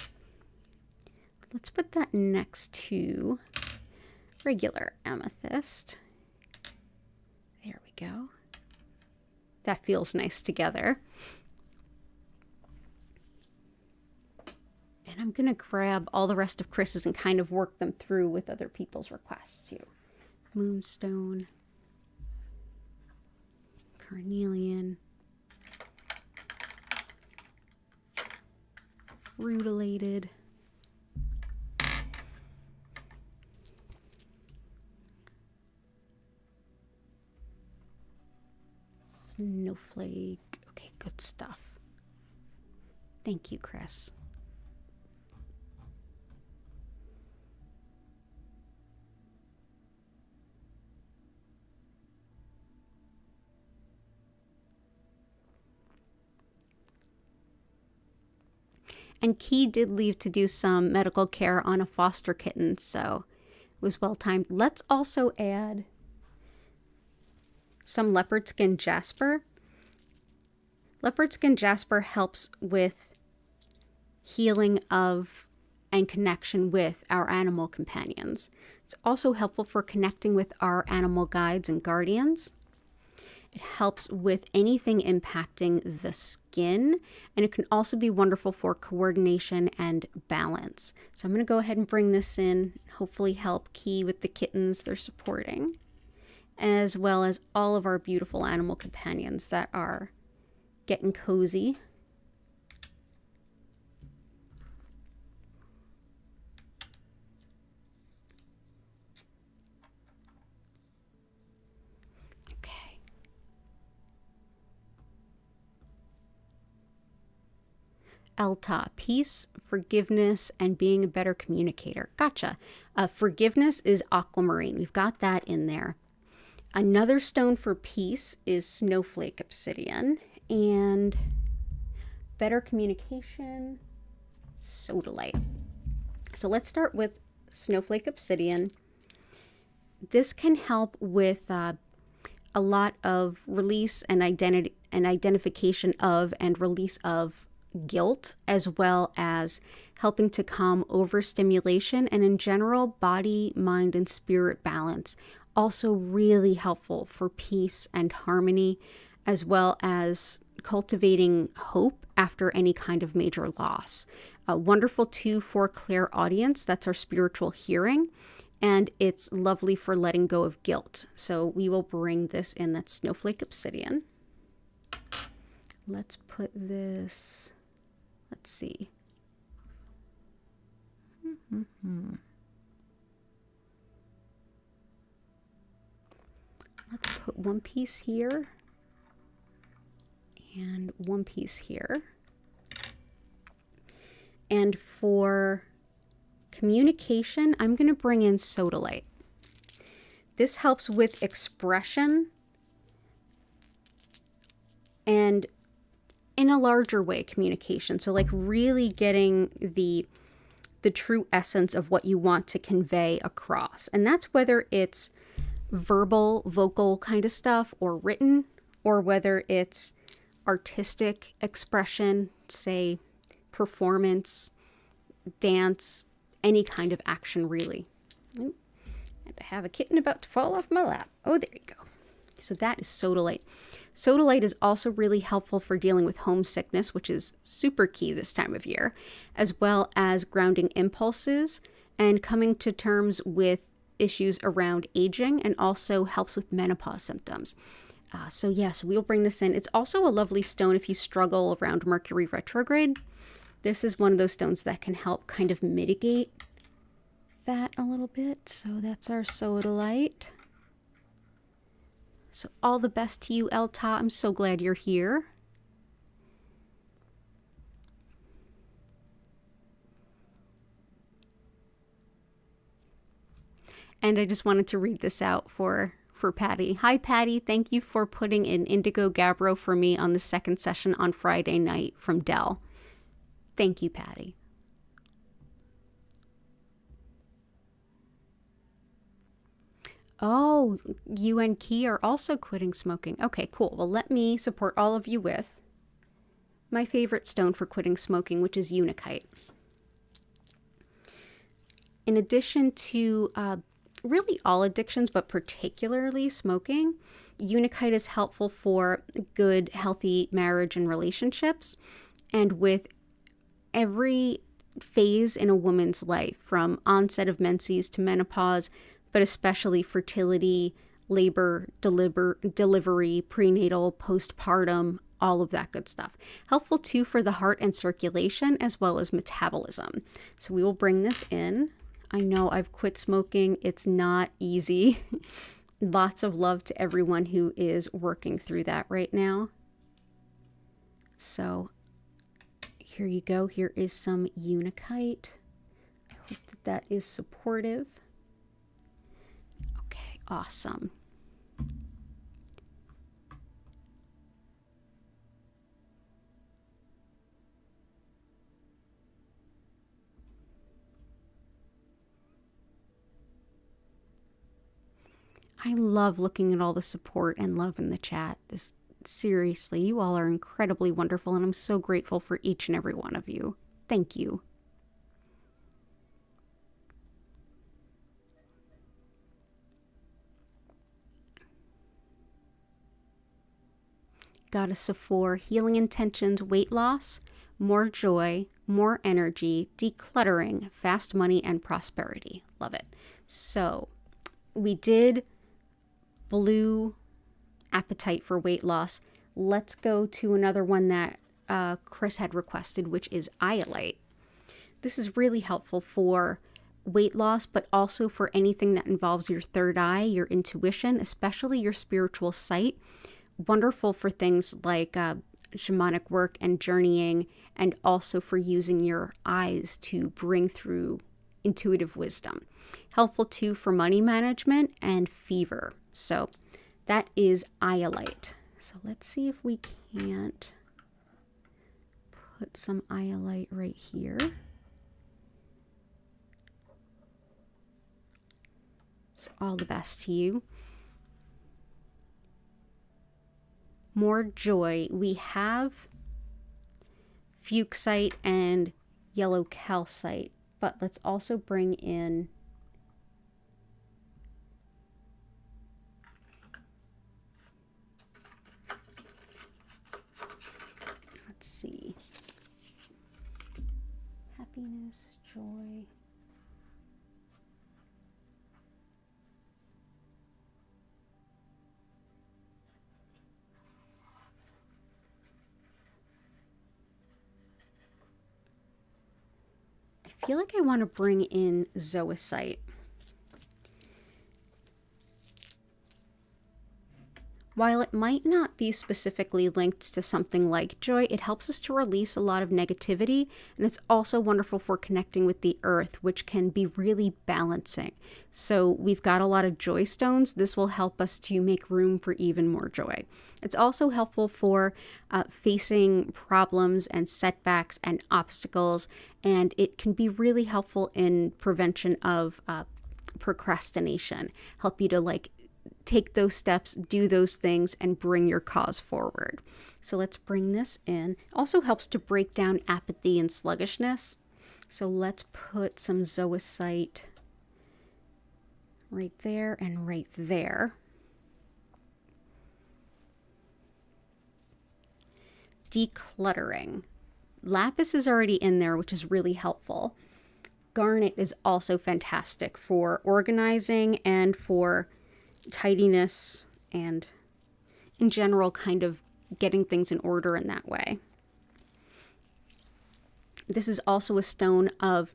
Let's put that next to regular amethyst. There we go. That feels nice together. And I'm going to grab all the rest of Chris's and kind of work them through with other people's requests too. Moonstone, carnelian, rutilated, snowflake. Okay, good stuff. Thank you, Chris. And Key did leave to do some medical care on a foster kitten, so it was well timed. Let's also add some leopard skin jasper. Leopard skin jasper helps with healing of and connection with our animal companions. It's also helpful for connecting with our animal guides and guardians. It helps with anything impacting the skin, and it can also be wonderful for coordination and balance. So I'm going to go ahead and bring this in, hopefully help Key with the kittens they're supporting, as well as all of our beautiful animal companions that are getting cozy. Elta, peace, forgiveness, and being a better communicator. Gotcha. Forgiveness is aquamarine. We've got that in there. Another stone for peace is snowflake obsidian. And better communication, sodalite. So let's start with snowflake obsidian. This can help with a lot of release and identification of and release of guilt, as well as helping to calm overstimulation and in general body, mind, and spirit balance. Also really helpful for peace and harmony, as well as cultivating hope after any kind of major loss. Wonderful too for clairaudience, that's our spiritual hearing, and it's lovely for letting go of guilt. So we will bring this in. That's snowflake obsidian. Let's put this, let's see. Let's put one piece here and one piece here. And for communication, I'm going to bring in Sodalite. This helps with expression and in a larger way communication. So like really getting the true essence of what you want to convey across. And that's whether it's verbal, vocal kind of stuff, or written, or whether it's artistic expression, say performance, dance, any kind of action really. Oop. And I have a kitten about to fall off my lap. Oh, there you go. So that is Sodalite. Sodalite is also really helpful for dealing with homesickness, which is super key this time of year, as well as grounding impulses and coming to terms with issues around aging, and also helps with menopause symptoms. So yes, we'll bring this in. It's also a lovely stone if you struggle around Mercury retrograde. This is one of those stones that can help kind of mitigate that a little bit. So that's our Sodalite. So all the best to you, Elta. I'm so glad you're here. And I just wanted to read this out for Patty. Hi, Patty. Thank you for putting in Indigo Gabbro for me on the second session on Friday night from Dell. Thank you, Patty. Oh, you and Key are also quitting smoking. Okay, cool. Well, let me support all of you with my favorite stone for quitting smoking, which is Unakite. In addition to really all addictions, but particularly smoking, Unakite is helpful for good, healthy marriage and relationships. And with every phase in a woman's life, from onset of menses to menopause, but especially fertility, labor, delivery, prenatal, postpartum, all of that good stuff. Helpful too for the heart and circulation, as well as metabolism. So we will bring this in. I know I've quit smoking. It's not easy. Lots of love to everyone who is working through that right now. So here you go. Here is some Unakite. I hope that that is supportive. Okay, awesome. I love looking at all the support and love in the chat. Seriously, you all are incredibly wonderful, and I'm so grateful for each and every one of you. Thank you. Goddess of Four, healing intentions, weight loss, more joy, more energy, decluttering, fast money, and prosperity. Love it. So we did blue appetite for weight loss. Let's go to another one that Chris had requested, which is Iolite. This is really helpful for weight loss, but also for anything that involves your third eye, your intuition, especially your spiritual sight. Wonderful for things like shamanic work and journeying, and also for using your eyes to bring through intuitive wisdom. Helpful too for money management and fever. So that is Iolite. So let's see if we can't put some Iolite right here. So all the best to you. More joy. We have Fuksite and yellow Calcite, but let's also bring in happiness, joy. I feel like I want to bring in zoisite. While it might not be specifically linked to something like joy, it helps us to release a lot of negativity, and it's also wonderful for connecting with the earth, which can be really balancing. So we've got a lot of joy stones. This will help us to make room for even more joy. It's also helpful for facing problems and setbacks and obstacles, and it can be really helpful in prevention of procrastination. Help you to take those steps, do those things, and bring your cause forward. So let's bring this in. Also helps to break down apathy and sluggishness. So let's put some zoisite right there and right there. Decluttering. Lapis is already in there, which is really helpful. Garnet is also fantastic for organizing and for tidiness and in general kind of getting things in order in that way. This is also a stone of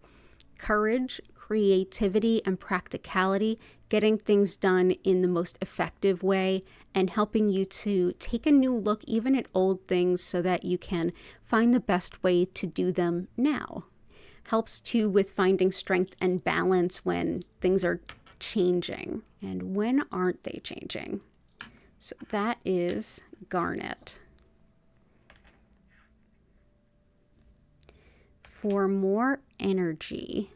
courage, creativity, and practicality, getting things done in the most effective way and helping you to take a new look even at old things so that you can find the best way to do them now. Helps too with finding strength and balance when things are changing. And when aren't they changing? So that is garnet. For more energy,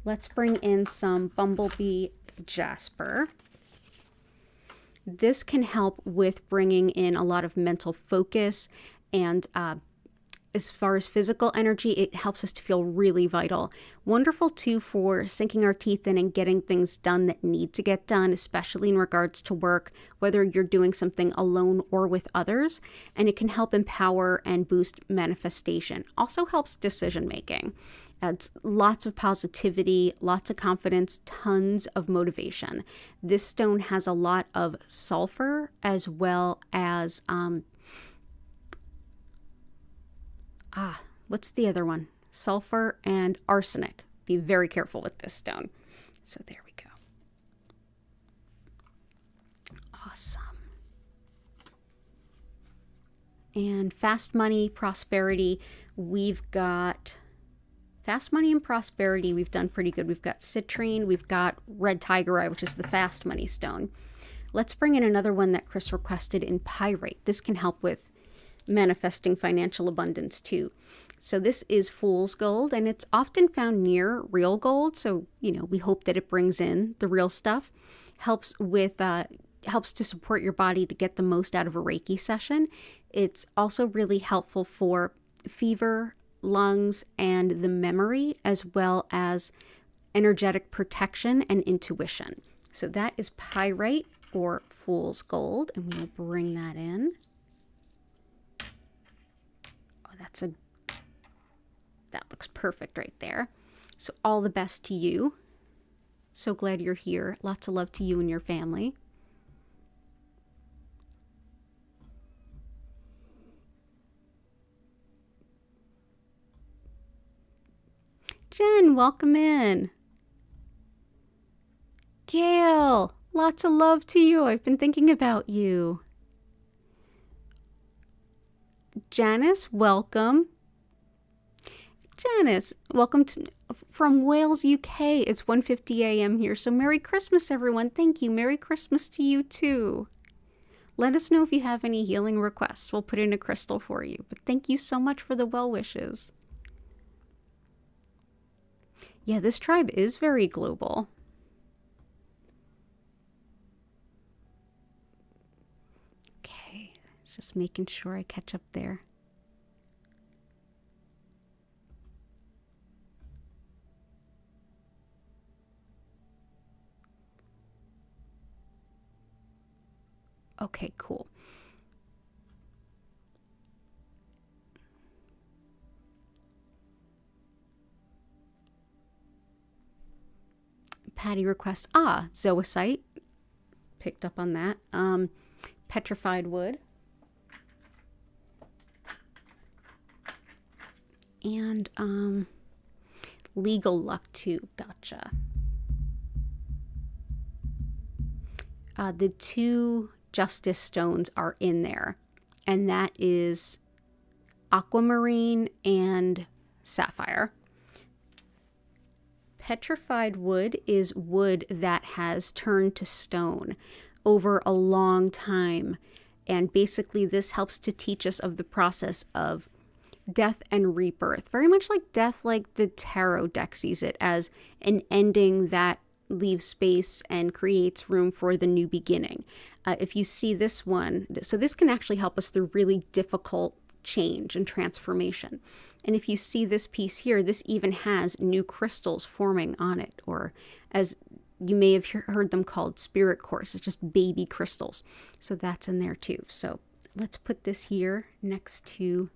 let's bring in some Bumblebee Jasper. This can help with bringing in a lot of mental focus, and as far as physical energy, it helps us to feel really vital. Wonderful too for sinking our teeth in and getting things done that need to get done, especially in regards to work, whether you're doing something alone or with others. And it can help empower and boost manifestation. Also helps decision making. Adds lots of positivity, lots of confidence, tons of motivation. This stone has a lot of sulfur as well as what's the other one? Sulfur and arsenic. Be very careful with this stone. So there we go. Awesome. And fast money, prosperity. We've got fast money and prosperity. We've done pretty good. We've got citrine. We've got red tiger eye, which is the fast money stone. Let's bring in another one that Chris requested in pyrite. This can help with manifesting financial abundance too. So this is fool's gold, and it's often found near real gold. So, we hope that it brings in the real stuff. Helps to support your body to get the most out of a Reiki session. It's also really helpful for fever, lungs, and the memory, as well as energetic protection and intuition. So that is pyrite or fool's gold, and we'll bring that in. That looks perfect right there. So all the best to you. So glad you're here. Lots of love to you and your family. Jen, welcome in. Gail, lots of love to you. I've been thinking about you. Janice, welcome. Janice, welcome from Wales, UK. It's 1:50 a.m. here, so Merry Christmas, everyone. Thank you. Merry Christmas to you, too. Let us know if you have any healing requests. We'll put in a crystal for you. But thank you so much for the well wishes. Yeah, this tribe is very global. Okay, just making sure I catch up there. Okay, cool. Patty requests, zoisite. Picked up on that. Petrified wood. And legal luck too. Gotcha. The two justice stones are in there, and that is aquamarine and sapphire. Petrified wood is wood that has turned to stone over a long time, and basically this helps to teach us of the process of death and rebirth, very much like death, like the tarot deck sees it as an ending that leaves space and creates room for the new beginning. If you see this one, so this can actually help us through really difficult change and transformation. And if you see this piece here, this even has new crystals forming on it, or as you may have heard them called spirit quartz. It's just baby crystals. So that's in there too. So let's put this here next to,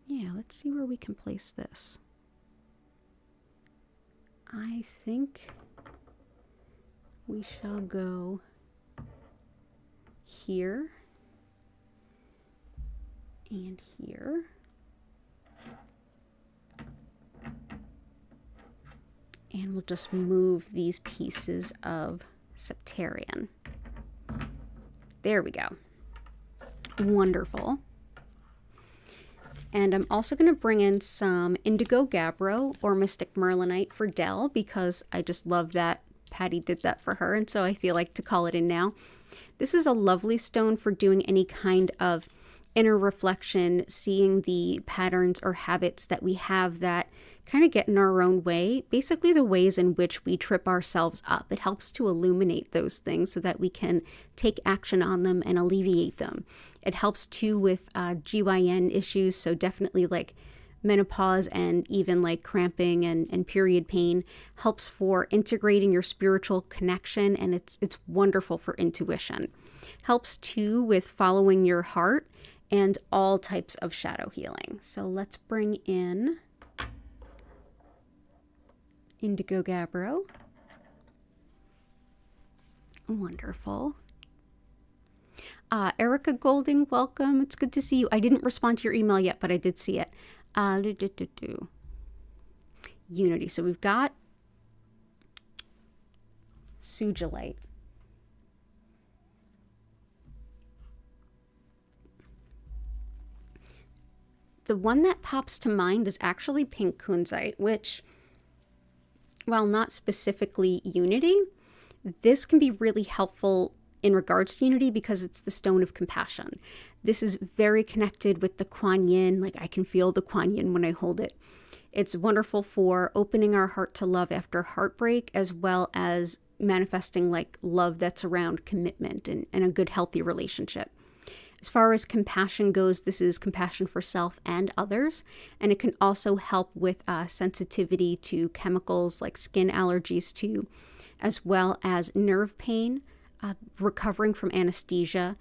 yeah, let's see where we can place this. I think we shall go here and here. And we'll just move these pieces of Septarian. There we go. Wonderful. And I'm also going to bring in some Indigo Gabbro or Mystic Merlinite for Dell, because I just love that Patty did that for her, and so I feel like to call it in now. This is a lovely stone for doing any kind of inner reflection, seeing the patterns or habits that we have that kind of get in our own way, basically the ways in which we trip ourselves up. It helps to illuminate those things so that we can take action on them and alleviate them. It helps too with GYN issues, so definitely like menopause and even like cramping and period pain. Helps for integrating your spiritual connection, and it's wonderful for intuition. Helps too with following your heart and all types of shadow healing. So let's bring in Indigo Gabbro. Wonderful. Erica Golding, welcome. It's good to see you. I didn't respond to your email yet, but I did see it. Unity. So we've got Sugilite. The one that pops to mind is actually pink kunzite, which, while not specifically unity, this can be really helpful in regards to unity because it's the stone of compassion. This is very connected with the Kuan Yin. Like, I can feel the Kuan Yin when I hold it. It's wonderful for opening our heart to love after heartbreak, as well as manifesting like love that's around commitment and a good healthy relationship. As far as compassion goes, this is compassion for self and others, and it can also help with sensitivity to chemicals like skin allergies too, as well as nerve pain, recovering from anesthesia,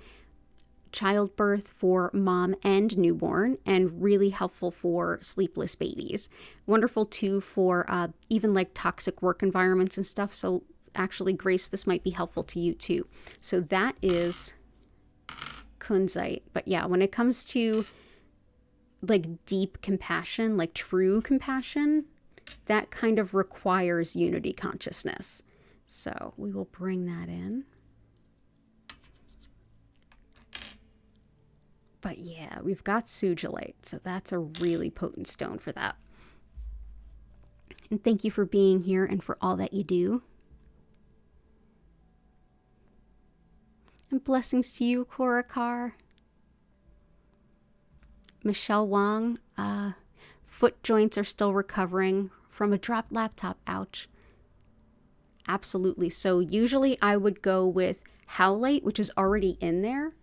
childbirth for mom and newborn, and really helpful for sleepless babies. Wonderful too for even like toxic work environments and stuff. So actually, Grace, this might be helpful to you too. So that is kunzite. But yeah, when it comes to like deep compassion, like true compassion, that kind of requires unity consciousness. So we will bring that in. But yeah, we've got Sugilite, so that's a really potent stone for that. And thank you for being here and for all that you do. And blessings to you, Cora Carr. Michelle Wong, foot joints are still recovering from a dropped laptop. Ouch. Absolutely. So usually I would go with Howl Light, which is already in there.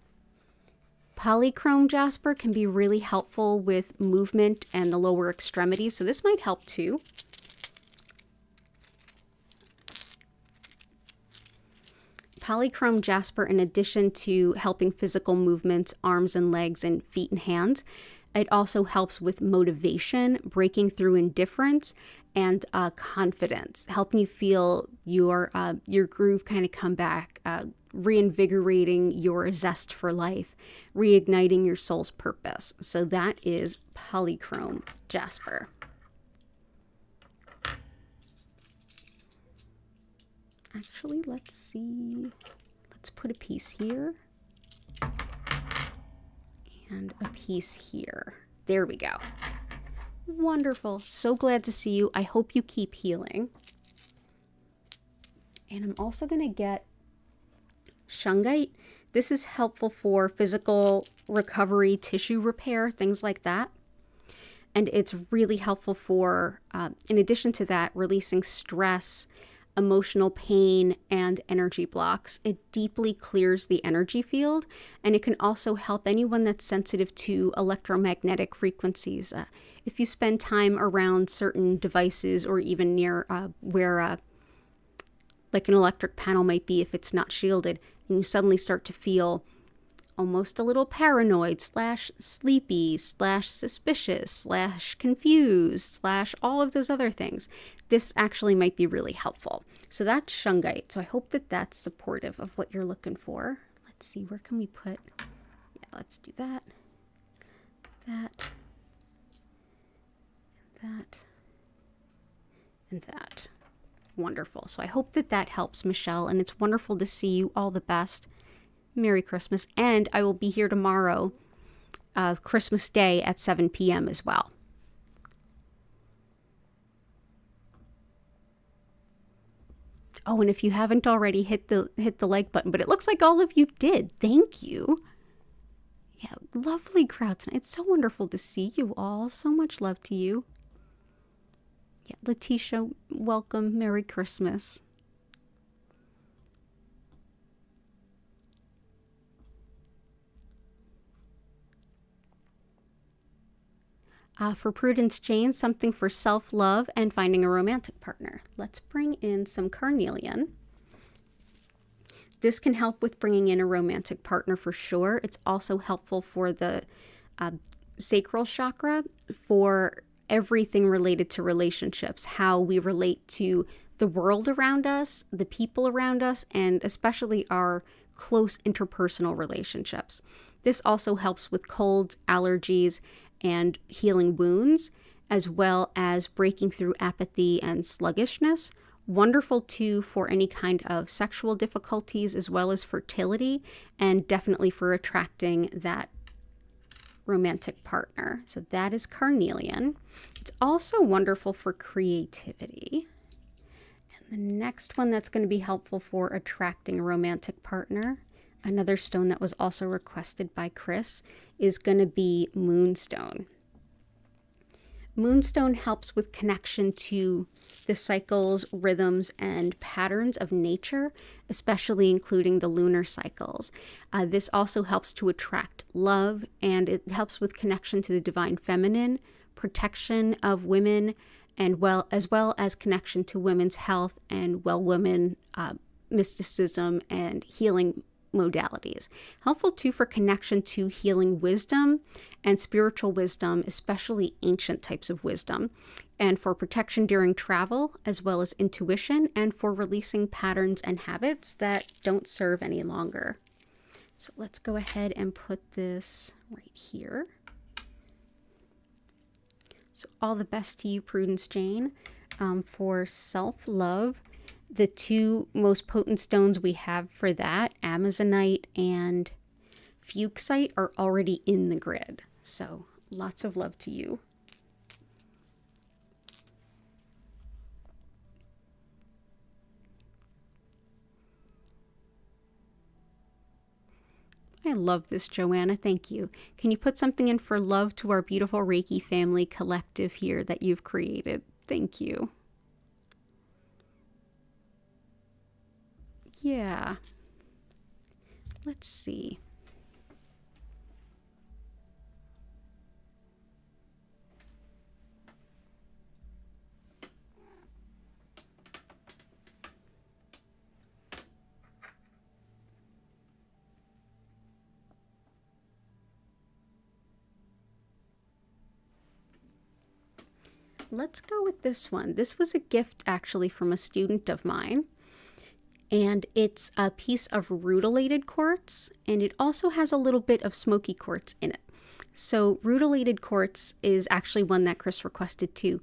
Polychrome Jasper can be really helpful with movement and the lower extremities, so this might help too. Polychrome Jasper, in addition to helping physical movements, arms and legs and feet and hands, it also helps with motivation, breaking through indifference, and confidence, helping you feel your groove kind of come back, reinvigorating your zest for life, reigniting your soul's purpose. So that is Polychrome Jasper. Actually, let's see. Let's put a piece here and a piece here. There we go. Wonderful. So glad to see you. I hope you keep healing. And I'm also going to get shungite. This is helpful for physical recovery, tissue repair, things like that. And it's really helpful for, in addition to that, releasing stress, emotional pain, and energy blocks. It deeply clears the energy field, and it can also help anyone that's sensitive to electromagnetic frequencies. if you spend time around certain devices or even near where like an electric panel might be if it's not shielded, and you suddenly start to feel almost a little paranoid / sleepy / suspicious / confused / all of those other things, this actually might be really helpful. So that's shungite. So I hope that that's supportive of what you're looking for. Let's see, where can we put, yeah, let's do that, that, that, and that. Wonderful. So I hope that that helps, Michelle, and it's wonderful to see you. All the best. Merry Christmas. And I will be here tomorrow, Christmas Day at 7 p.m. as well. Oh, and if you haven't already, hit the like button, but it looks like all of you did. Thank you. Yeah, lovely crowd tonight. It's so wonderful to see you all. So much love to you. Yeah, Letitia, welcome. Merry Christmas. For Prudence Jane, something for self-love and finding a romantic partner. Let's bring in some carnelian. This can help with bringing in a romantic partner for sure. It's also helpful for the sacral chakra, for everything related to relationships, how we relate to the world around us, the people around us, and especially our close interpersonal relationships. This also helps with colds, allergies, and healing wounds, as well as breaking through apathy and sluggishness. Wonderful too for any kind of sexual difficulties, as well as fertility, and definitely for attracting that romantic partner. So that is carnelian. It's also wonderful for creativity. And the next one that's going to be helpful for attracting a romantic partner, another stone that was also requested by Chris, is going to be moonstone. Moonstone helps with connection to the cycles, rhythms, and patterns of nature, especially including the lunar cycles. This also helps to attract love, and it helps with connection to the divine feminine, protection of women, and as well as connection to women's health and women mysticism and healing modalities. Helpful too for connection to healing wisdom and spiritual wisdom, especially ancient types of wisdom, and for protection during travel, as well as intuition, and for releasing patterns and habits that don't serve any longer. So let's go ahead and put this right here. So all the best to you, Prudence Jane. For self-love, the two most potent stones we have for that, Amazonite and Fuksite, are already in the grid. So lots of love to you. I love this, Joanna. Thank you. Can you put something in for love to our beautiful Reiki family collective here that you've created? Thank you. Yeah. Let's see. Let's go with this one. This was a gift actually from a student of mine. And it's a piece of rutilated quartz, and it also has a little bit of smoky quartz in it. So rutilated quartz is actually one that Chris requested too.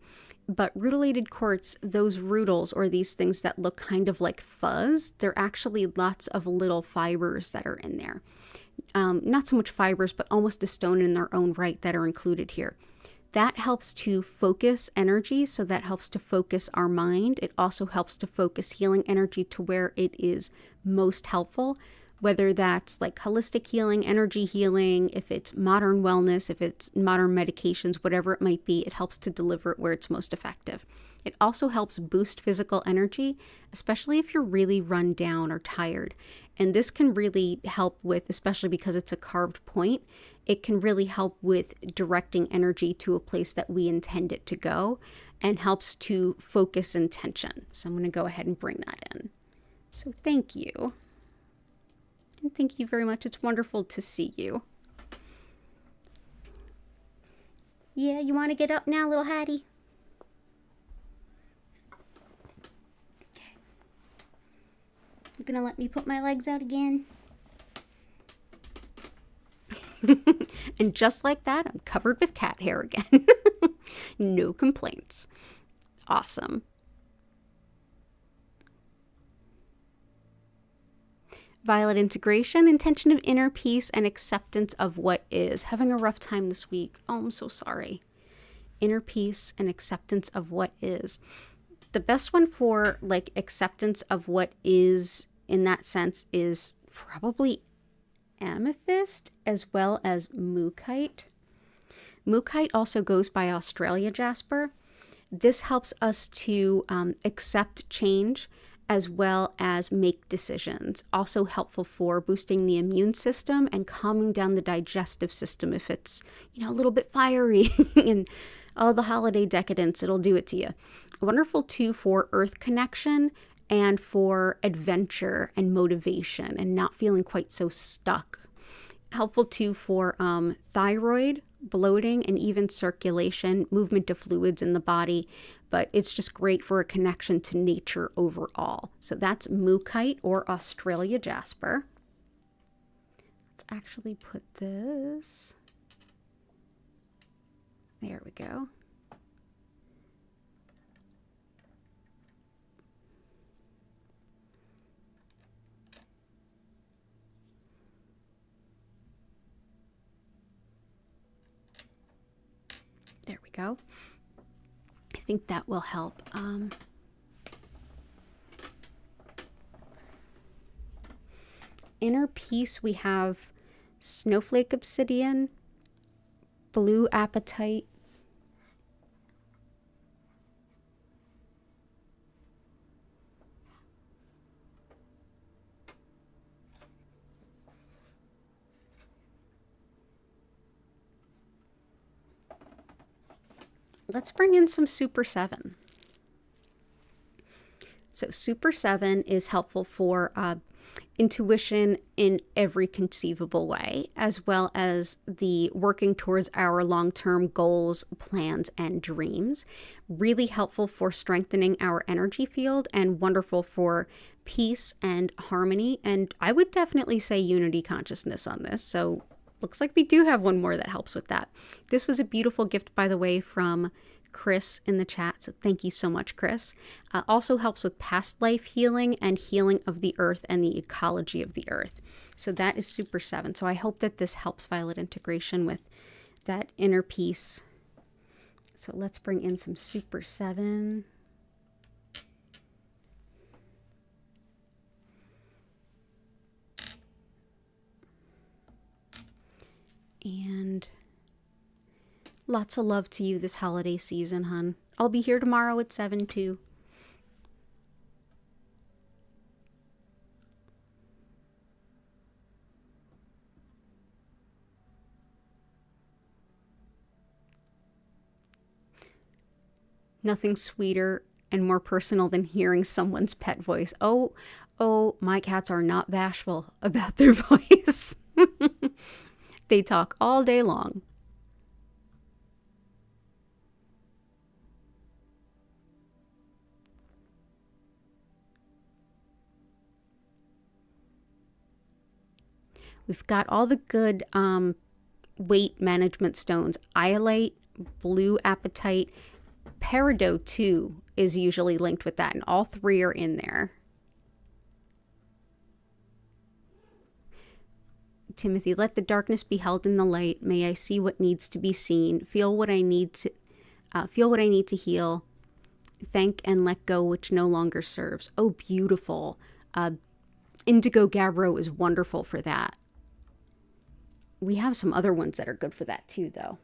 But rutilated quartz, those rutils, or these things that look kind of like fuzz, they're actually lots of little fibers that are in there. Not so much fibers, but almost a stone in their own right that are included here. That helps to focus energy, so that helps to focus our mind. It also helps to focus healing energy to where it is most helpful. whether that's like holistic healing, energy healing, if it's modern wellness, if it's modern medications, whatever it might be, it helps to deliver it where it's most effective. It also helps boost physical energy, especially if you're really run down or tired. And this can really help with, especially because it's a carved point, it can really help with directing energy to a place that we intend it to go, and helps to focus intention. So I'm going to go ahead and bring that in. So thank you. And thank you very much. It's wonderful to see you. Yeah, you want to get up now, little Hattie? Okay. You're going to let me put my legs out again? And just like that, I'm covered with cat hair again. No complaints. Awesome. Violet integration, intention of inner peace and acceptance of what is. Having a rough time this week. Oh, I'm so sorry. Inner peace and acceptance of what is. The best one for like acceptance of what is in that sense is probably Amethyst as well as Malachite. Malachite also goes by Australia Jasper. This helps us to accept change as well as make decisions. Also helpful for boosting the immune system and calming down the digestive system if it's, a little bit fiery and all the holiday decadence, it'll do it to you. Wonderful too for earth connection and for adventure and motivation and not feeling quite so stuck. Helpful too for thyroid, bloating, and even circulation, movement of fluids in the body, but it's just great for a connection to nature overall. So that's Malachite or Australia Jasper. Let's actually put this. There we go. There we go. I think that will help. Inner peace, we have Snowflake Obsidian, Blue Apatite, let's bring in some Super 7. So Super 7 is helpful for intuition in every conceivable way, as well as the working towards our long-term goals, plans, and dreams. Really helpful for strengthening our energy field and wonderful for peace and harmony. And I would definitely say unity consciousness on this. So looks like we do have one more that helps with that. This was a beautiful gift, by the way, from Chris in the chat. So thank you so much, Chris. Also helps with past life healing and healing of the earth and the ecology of the earth. So that is Super 7. So I hope that this helps violet integration with that inner peace. So let's bring in some Super 7. And lots of love to you this holiday season, hon. I'll be here tomorrow at 7 too. Nothing sweeter and more personal than hearing someone's pet voice. Oh, my cats are not bashful about their voice. They talk all day long. We've got all the good weight management stones. Iolite, Blue Apatite, Peridot too is usually linked with that, and all three are in there. Timothy, let the darkness be held in the light. May I see what needs to be seen. Feel what I need to heal. Thank and let go which no longer serves. Oh, beautiful. Indigo Gabbro is wonderful for that. We have some other ones that are good for that too, though.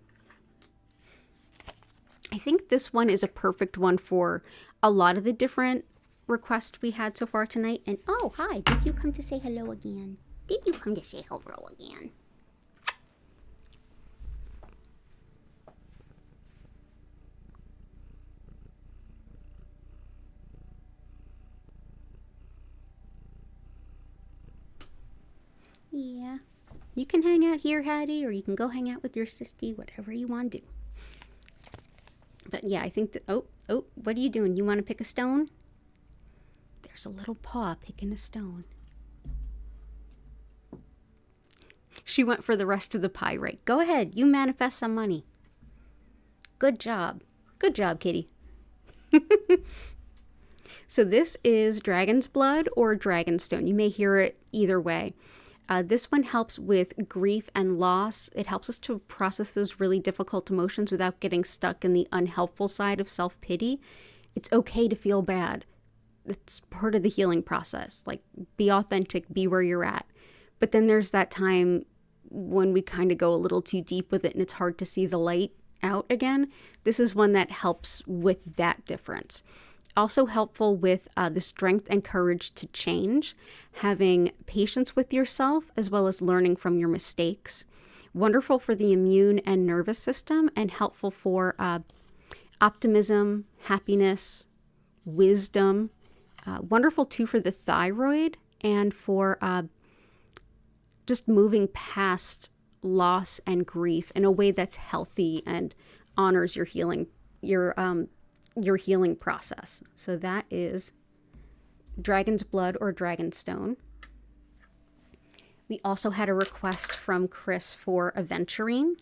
I think this one is a perfect one for a lot of the different requests we had so far tonight. And oh, hi, did you come to say hello again? Did you come to say hello again? Yeah, you can hang out here, Hattie, or you can go hang out with your sissy, whatever you want to do. But yeah, I think that, oh, what are you doing? You want to pick a stone? There's a little paw picking a stone. She went for the rest of the pie, right? Go ahead, you manifest some money. Good job. Good job, kitty. So this is Dragon's Blood or Dragonstone. You may hear it either way. This one helps with grief and loss. It helps us to process those really difficult emotions without getting stuck in the unhelpful side of self-pity. It's okay to feel bad. It's part of the healing process. Like, be authentic, be where you're at. But then there's that time when we kind of go a little too deep with it and it's hard to see the light out again. This is one that helps with that difference. Also helpful with the strength and courage to change, having patience with yourself, as well as learning from your mistakes. Wonderful for the immune and nervous system, and helpful for optimism, happiness, wisdom. Wonderful too for the thyroid and for just moving past loss and grief in a way that's healthy and honors your healing, your healing process. So that is Dragon's Blood or Dragonstone. We also had a request from Chris for Aventurine.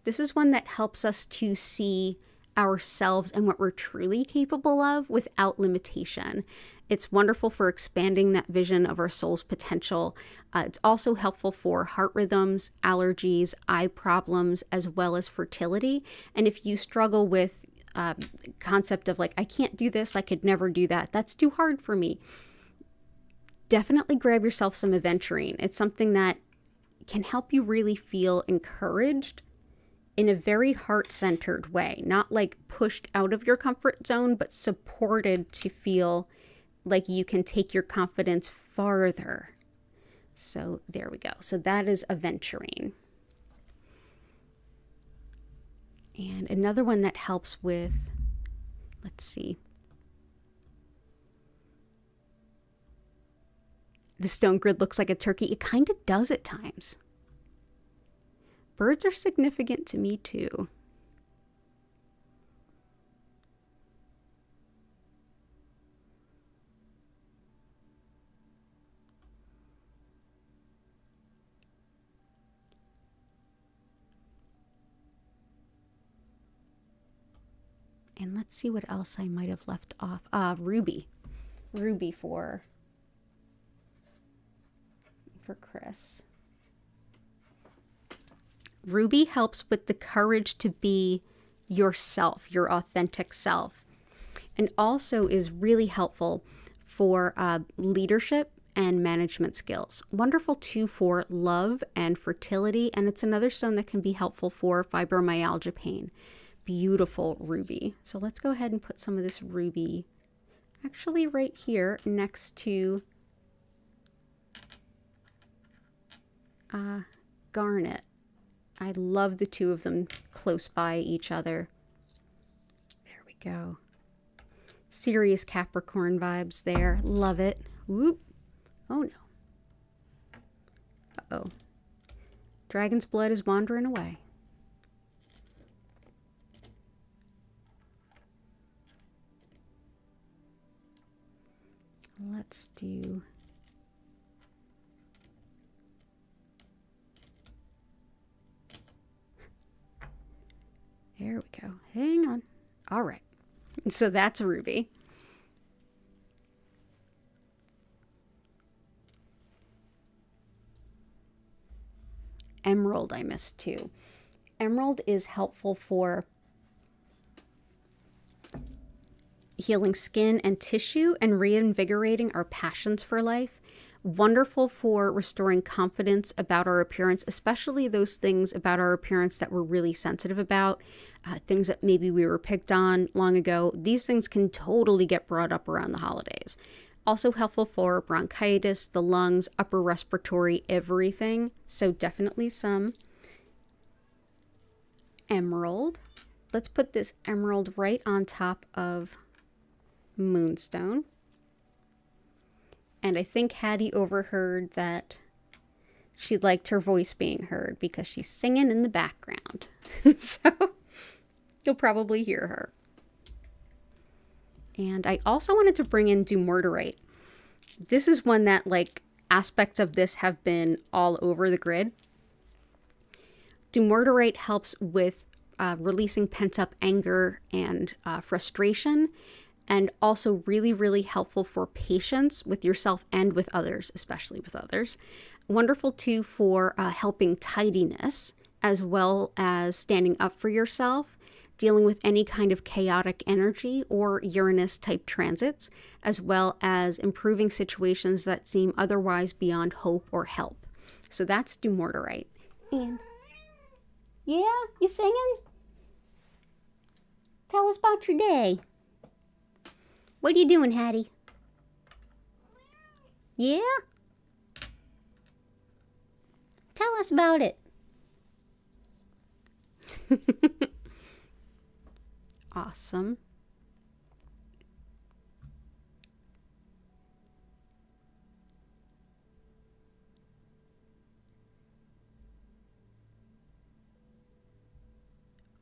This is one that helps us to see ourselves and what we're truly capable of without limitation. It's wonderful for expanding that vision of our soul's potential. It's also helpful for heart rhythms, allergies, eye problems, as well as fertility. And if you struggle with concept of like, I can't do this, I could never do that, that's too hard for me, definitely grab yourself some Aventurine. It's something that can help you really feel encouraged in a very heart-centered way, not like pushed out of your comfort zone, but supported to feel like you can take your confidence farther. So there we go. So that is Aventurine. And another one that helps with, let's see. The stone grid looks like a turkey. It kind of does at times. Birds are significant to me too. And let's see what else I might have left off. Ruby. Ruby for Chris. Ruby helps with the courage to be yourself, your authentic self. And also is really helpful for leadership and management skills. Wonderful too for love and fertility. And it's another stone that can be helpful for fibromyalgia pain. Beautiful ruby. So let's go ahead and put some of this ruby actually right here next to garnet. I love the two of them close by each other. There we go. Serious Capricorn vibes there. Love it. Whoop. Oh no. Uh-oh. Dragon's blood is wandering away. Let's do... There we go. Hang on. All right. So that's a ruby. Emerald I missed too. Emerald is helpful for healing skin and tissue and reinvigorating our passions for life. Wonderful for restoring confidence about our appearance, especially those things about our appearance that we're really sensitive about, things that maybe we were picked on long ago. These things can totally get brought up around the holidays. Also helpful for bronchitis, the lungs, upper respiratory, everything. So definitely some emerald. Let's put this emerald right on top of moonstone. And I think Hattie overheard that she liked her voice being heard because she's singing in the background. So you'll probably hear her. And I also wanted to bring in Dumortierite. This is one that, like, aspects of this have been all over the grid. Dumortierite helps with releasing pent-up anger and frustration, and also really, really helpful for patience with yourself and with others, especially with others. Wonderful, too, for helping tidiness, as well as standing up for yourself, dealing with any kind of chaotic energy or Uranus-type transits, as well as improving situations that seem otherwise beyond hope or help. So that's Dumortierite. And yeah, you singing? Tell us about your day. What are you doing, Hattie? Yeah? Tell us about it. Awesome.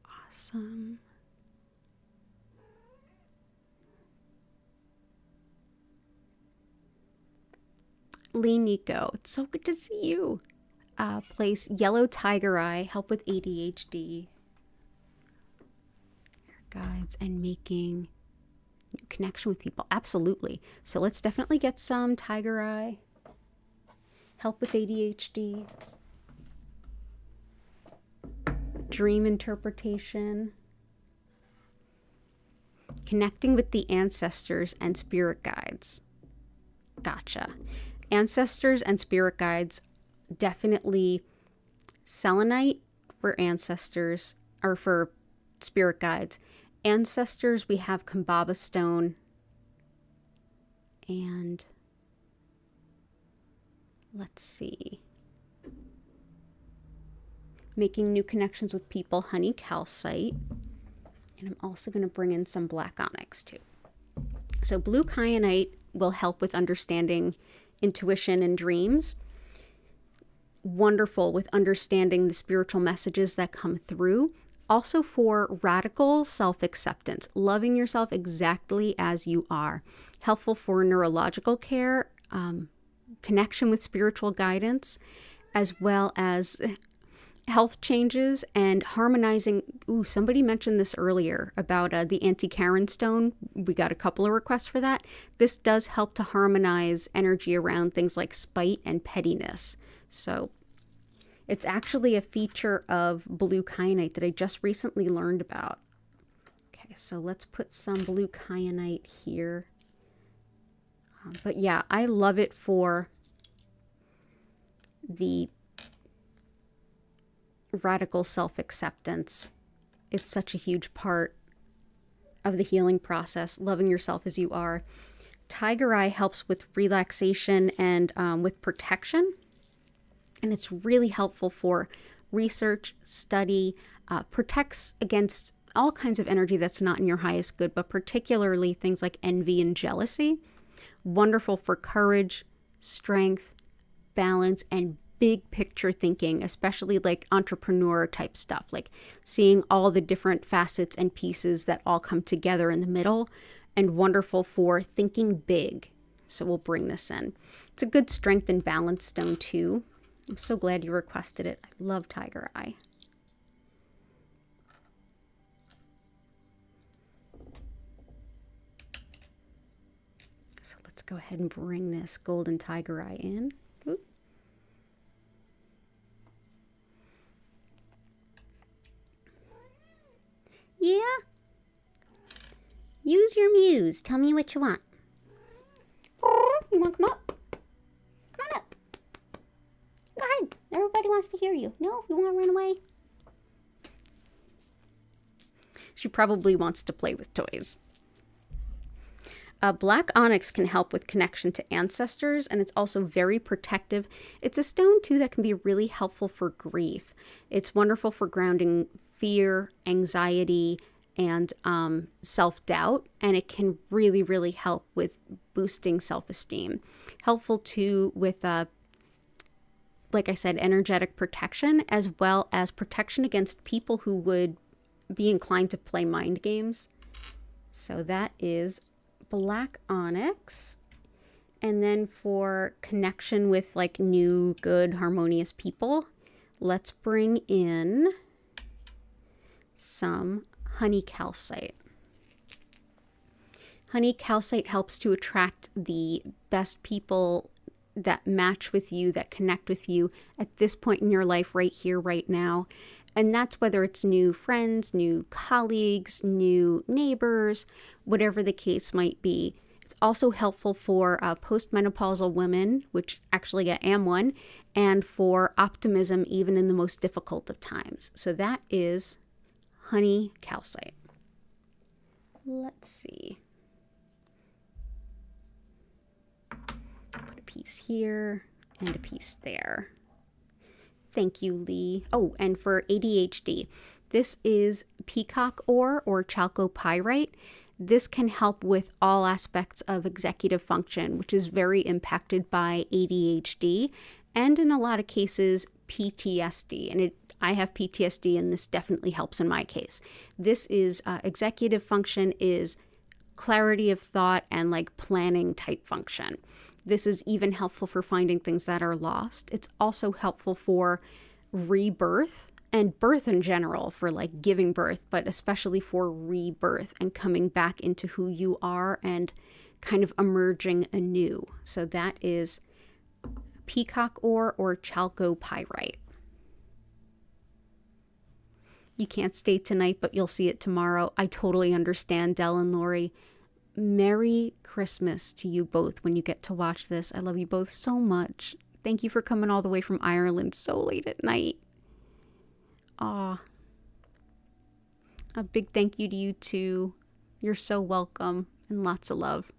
Awesome. Lee Nico, it's so good to see you. Place yellow tiger eye, help with ADHD. Guides and making new connection with people. Absolutely. So let's definitely get some tiger eye. Help with ADHD. Dream interpretation. Connecting with the ancestors and spirit guides. Gotcha. Ancestors and spirit guides, definitely selenite for ancestors, or for spirit guides. Ancestors, we have Kaba Stone, and let's see, making new connections with people, honey calcite, and I'm also going to bring in some black onyx too. So blue kyanite will help with understanding intuition and dreams. Wonderful with understanding the spiritual messages that come through. Also for radical self-acceptance, loving yourself exactly as you are. Helpful for neurological care, connection with spiritual guidance, as well as health changes and harmonizing. Ooh, somebody mentioned this earlier about the anti-Karen stone. We got a couple of requests for that. This does help to harmonize energy around things like spite and pettiness. So it's actually a feature of blue kyanite that I just recently learned about. Okay, so let's put some blue kyanite here. But yeah, I love it for the radical self-acceptance. It's such a huge part of the healing process, loving yourself as you are. Tiger eye helps with relaxation and with protection. And it's really helpful for research, study, protects against all kinds of energy that's not in your highest good, but particularly things like envy and jealousy. Wonderful for courage, strength, balance, and big picture thinking, especially like entrepreneur type stuff, like seeing all the different facets and pieces that all come together in the middle, and wonderful for thinking big. So we'll bring this in. It's a good strength and balance stone too. I'm so glad you requested it. I love tiger eye. So let's go ahead and bring this golden tiger eye in. Oop. Yeah? Use your muse. Tell me what you want. You want to come up? Come Nobody wants to hear you. No, you want to run away? She probably wants to play with toys. Black onyx can help with connection to ancestors, and it's also very protective. It's a stone, too, that can be really helpful for grief. It's wonderful for grounding fear, anxiety, and self-doubt, and it can really, really help with boosting self-esteem. Helpful, too, with, like I said, energetic protection, as well as protection against people who would be inclined to play mind games. So that is black onyx. And then for connection with like new, good, harmonious people, let's bring in some honey calcite. Honey calcite helps to attract the best people that match with you, that connect with you at this point in your life, right here, right now. And that's whether it's new friends, new colleagues, new neighbors, whatever the case might be. It's also helpful for postmenopausal women, which actually I am one, and for optimism even in the most difficult of times. So that is honey calcite. Let's see. Put a piece here and a piece there. Thank you, Lee. Oh, and for ADHD, this is peacock ore or chalcopyrite. This can help with all aspects of executive function, which is very impacted by ADHD and in a lot of cases PTSD. And I have PTSD, and this definitely helps in my case. This is executive function is clarity of thought and like planning type function. This is even helpful for finding things that are lost. It's also helpful for rebirth and birth in general, for like giving birth, but especially for rebirth and coming back into who you are and kind of emerging anew. So that is peacock ore or chalcopyrite. You can't stay tonight, but you'll see it tomorrow. I totally understand, Del and Lori. Merry Christmas to you both when you get to watch this. I love you both so much. Thank you for coming all the way from Ireland so late at night. Aw. A big thank you to you too. You're so welcome, and lots of love.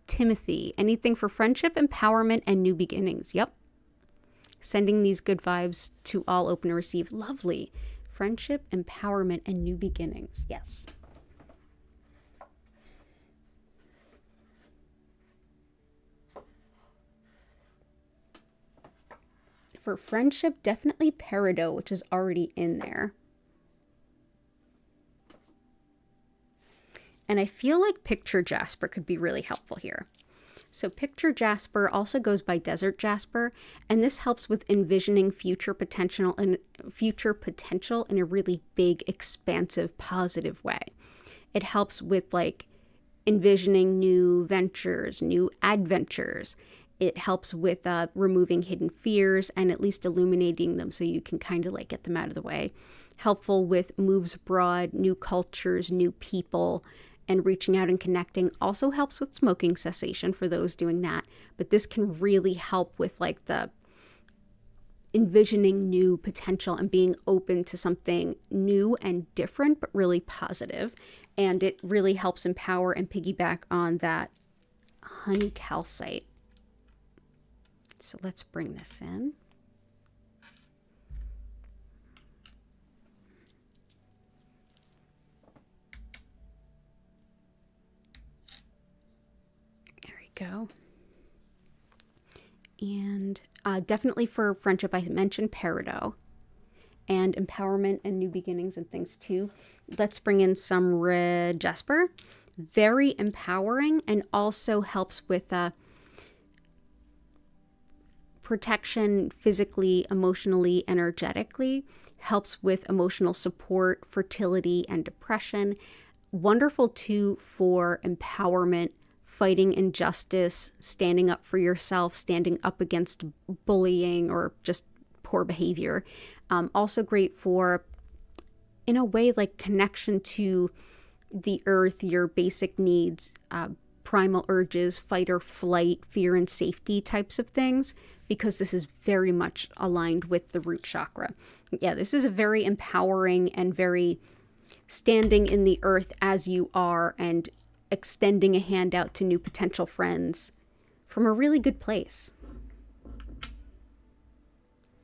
Timothy, anything for friendship, empowerment, and new beginnings. Yep. Sending these good vibes to all open to receive. Lovely. Friendship, empowerment, and new beginnings. Yes. For friendship, definitely peridot, which is already in there. And I feel like picture jasper could be really helpful here. So picture jasper also goes by desert jasper, and this helps with envisioning future potential in a really big, expansive, positive way. It helps with like envisioning new ventures, new adventures. It helps with removing hidden fears and at least illuminating them so you can kind of like get them out of the way. Helpful with moves abroad, new cultures, new people, and reaching out and connecting. Also helps with smoking cessation for those doing that. But this can really help with like the envisioning new potential and being open to something new and different, but really positive. And it really helps empower and piggyback on that honey calcite. So let's bring this in. There we go. And definitely for friendship, I mentioned peridot and empowerment and new beginnings and things too. Let's bring in some red jasper. Very empowering and also helps with protection physically, emotionally, energetically, helps with emotional support, fertility, and depression. Wonderful too for empowerment, fighting injustice, standing up for yourself, standing up against bullying or just poor behavior. Also great for, in a way, like connection to the earth, your basic needs, primal urges, fight or flight, fear and safety types of things, because this is very much aligned with the root chakra. Yeah, this is a very empowering and very standing in the earth as you are and extending a hand out to new potential friends from a really good place.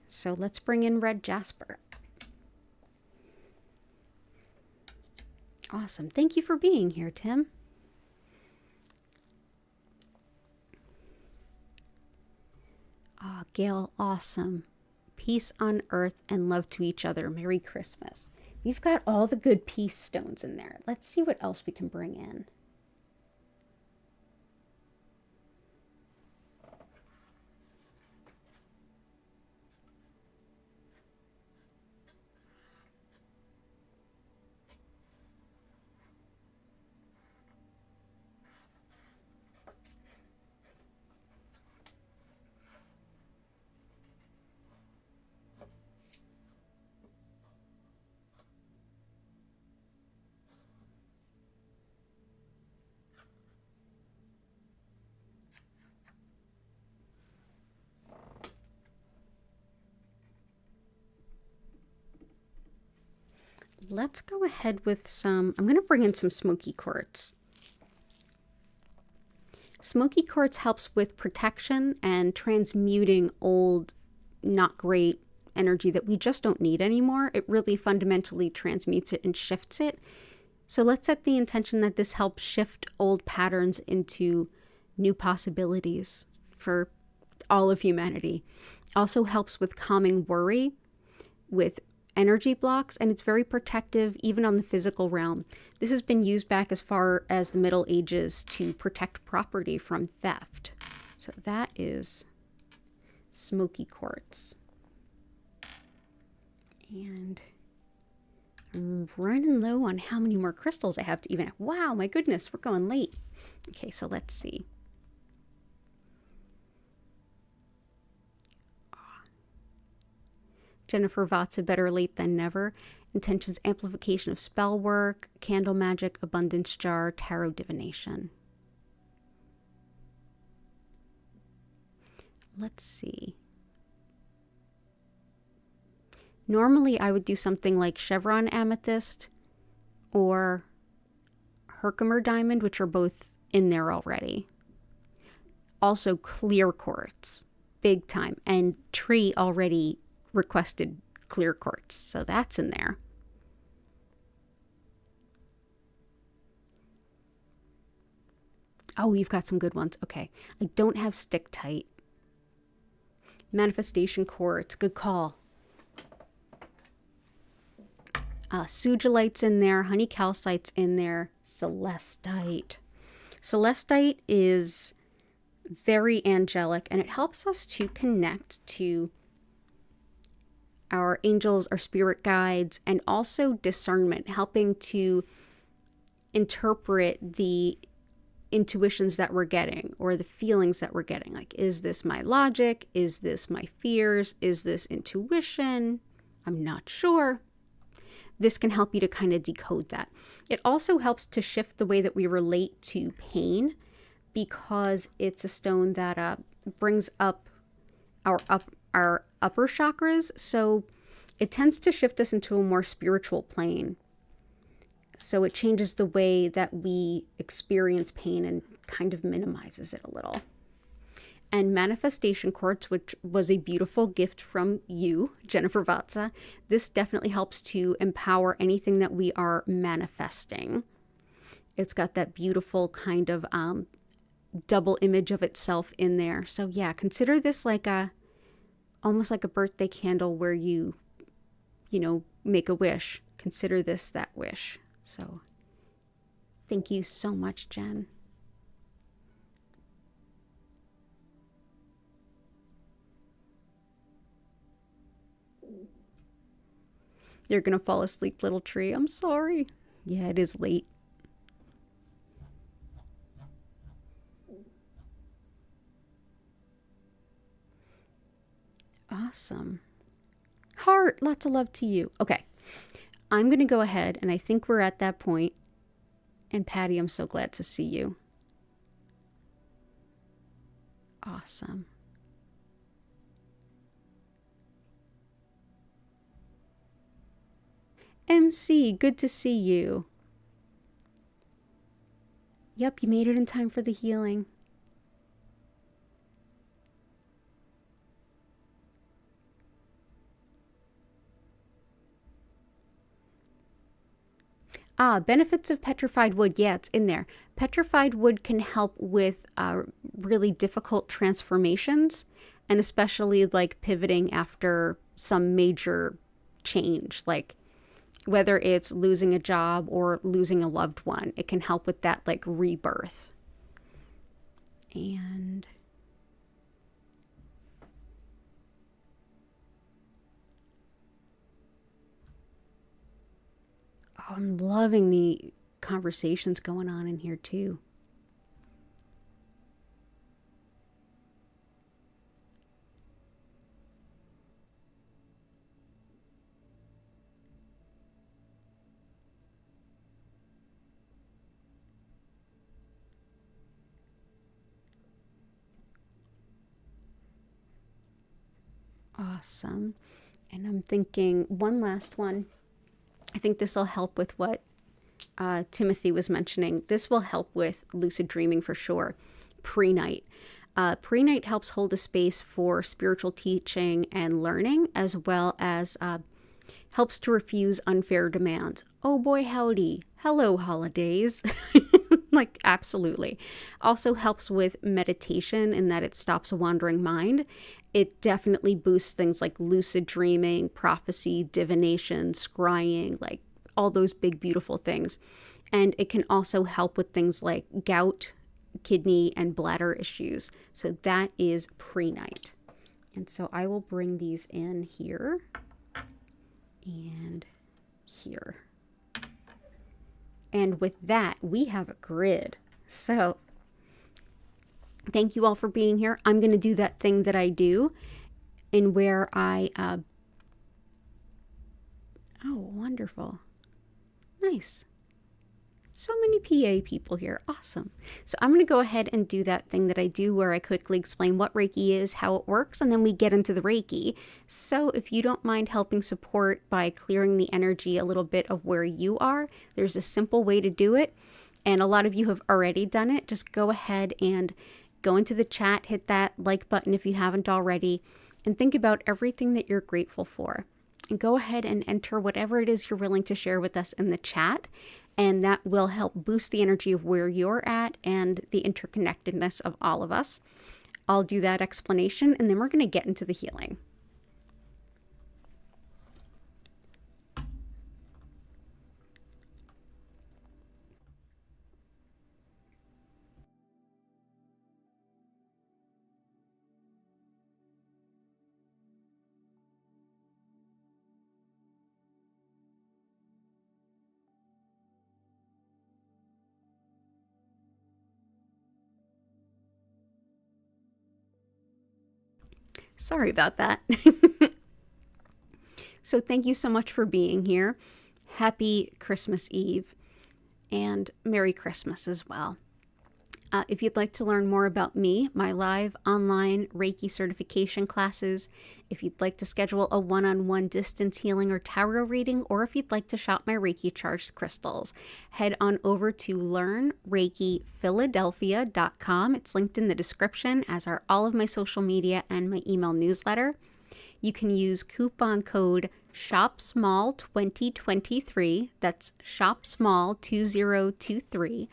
So let's bring in red jasper. Awesome. Thank you for being here, Tim. Ah, Gail, awesome. Peace on earth and love to each other. Merry Christmas. We've got all the good peace stones in there. Let's see what else we can bring in. Let's go ahead with some, I'm going to bring in some smoky quartz. Smoky quartz helps with protection and transmuting old, not great energy that we just don't need anymore. It really fundamentally transmutes it and shifts it. So let's set the intention that this helps shift old patterns into new possibilities for all of humanity. Also helps with calming worry, with energy blocks, and it's very protective even on the physical realm. This has been used back as far as the Middle Ages to protect property from theft. So that is smoky quartz. And I'm running low on how many more crystals I have to even. Wow, my goodness, we're going late. Okay, so let's see. Jennifer Vatsa, better late than never. Intentions, amplification of spell work, candle magic, abundance jar, tarot divination. Let's see. Normally I would do something like Chevron amethyst or Herkimer diamond, which are both in there already. Also clear quartz, big time. And Tree already requested clear quartz, so that's in there. Oh, you've got some good ones. Okay, I don't have stick tight. Manifestation quartz, good call. Sugilite's in there, honey calcite's in there, celestite. Celestite is very angelic, and it helps us to connect to our angels, our spirit guides, and also discernment, helping to interpret the intuitions that we're getting or the feelings that we're getting. Like, is this my logic? Is this my fears? Is this intuition? I'm not sure. This can help you to kind of decode that. It also helps to shift the way that we relate to pain, because it's a stone that brings up our upper chakras, so it tends to shift us into a more spiritual plane. So it changes the way that we experience pain and kind of minimizes it a little. And manifestation quartz, which was a beautiful gift from you, Jennifer Vatsa, this definitely helps to empower anything that we are manifesting. It's got that beautiful kind of double image of itself in there. So yeah, consider this like almost like a birthday candle where you make a wish. Consider this that wish. So thank you so much, Jen. You're gonna fall asleep, little tree. I'm sorry. Yeah, it is late. Awesome. Heart, lots of love to you. Okay, I'm going to go ahead, and I think we're at that point. And Patty, I'm so glad to see you. Awesome. MC, good to see you. Yep, you made it in time for the healing. Benefits of petrified wood. Yeah, it's in there. Petrified wood can help with really difficult transformations, and especially like pivoting after some major change, like whether it's losing a job or losing a loved one. It can help with that like rebirth. And I'm loving the conversations going on in here too. Awesome. And I'm thinking one last one. I think this will help with what Timothy was mentioning. This will help with lucid dreaming for sure. Pre-night. Pre-night helps hold a space for spiritual teaching and learning, as well as helps to refuse unfair demands. Oh boy, howdy. Hello, holidays. Like, absolutely. Also helps with meditation in that it stops a wandering mind. It definitely boosts things like lucid dreaming, prophecy, divination, scrying, like all those big, beautiful things. And it can also help with things like gout, kidney, and bladder issues. So that is pre-night. And so I will bring these in here and here. And with that, we have a grid. So thank you all for being here. I'm going to do that thing that I do in where I, oh, wonderful. Nice. So many PA people here. Awesome. So I'm going to go ahead and do that thing that I do where I quickly explain what Reiki is, how it works, and then we get into the Reiki. So if you don't mind helping support by clearing the energy a little bit of where you are, there's a simple way to do it. And a lot of you have already done it. Just go ahead and go into the chat, hit that like button if you haven't already, and think about everything that you're grateful for. And go ahead and enter whatever it is you're willing to share with us in the chat. And that will help boost the energy of where you're at and the interconnectedness of all of us. I'll do that explanation, and then we're going to get into the healing. Sorry about that. So thank you so much for being here. Happy Christmas Eve and Merry Christmas as well. If you'd like to learn more about me, my live online Reiki certification classes, if you'd like to schedule a one-on-one distance healing or tarot reading, or if you'd like to shop my Reiki charged crystals, head on over to learnreikiphiladelphia.com. It's linked in the description, as are all of my social media and my email newsletter. You can use coupon code SHOPSMALL2023, that's SHOPSMALL2023,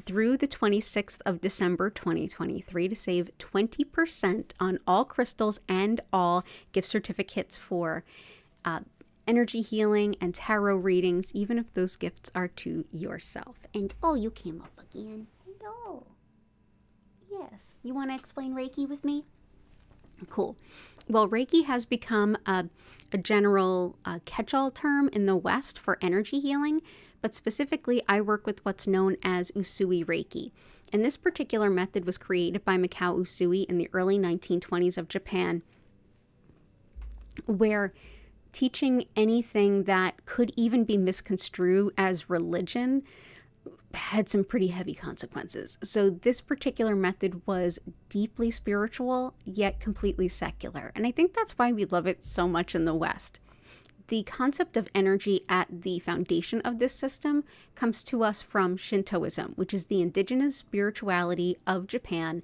through the 26th of December 2023 to save 20% on all crystals and all gift certificates for energy healing and tarot readings, even if those gifts are to yourself. And oh, you came up again. Hello. Yes. You want to explain Reiki with me? Cool. Well, Reiki has become a general catch-all term in the West for energy healing, but specifically I work with what's known as Usui Reiki. And this particular method was created by Mikao Usui in the early 1920s of Japan, where teaching anything that could even be misconstrued as religion had some pretty heavy consequences. So this particular method was deeply spiritual, yet completely secular. And I think that's why we love it so much in the West. The concept of energy at the foundation of this system comes to us from Shintoism, which is the indigenous spirituality of Japan,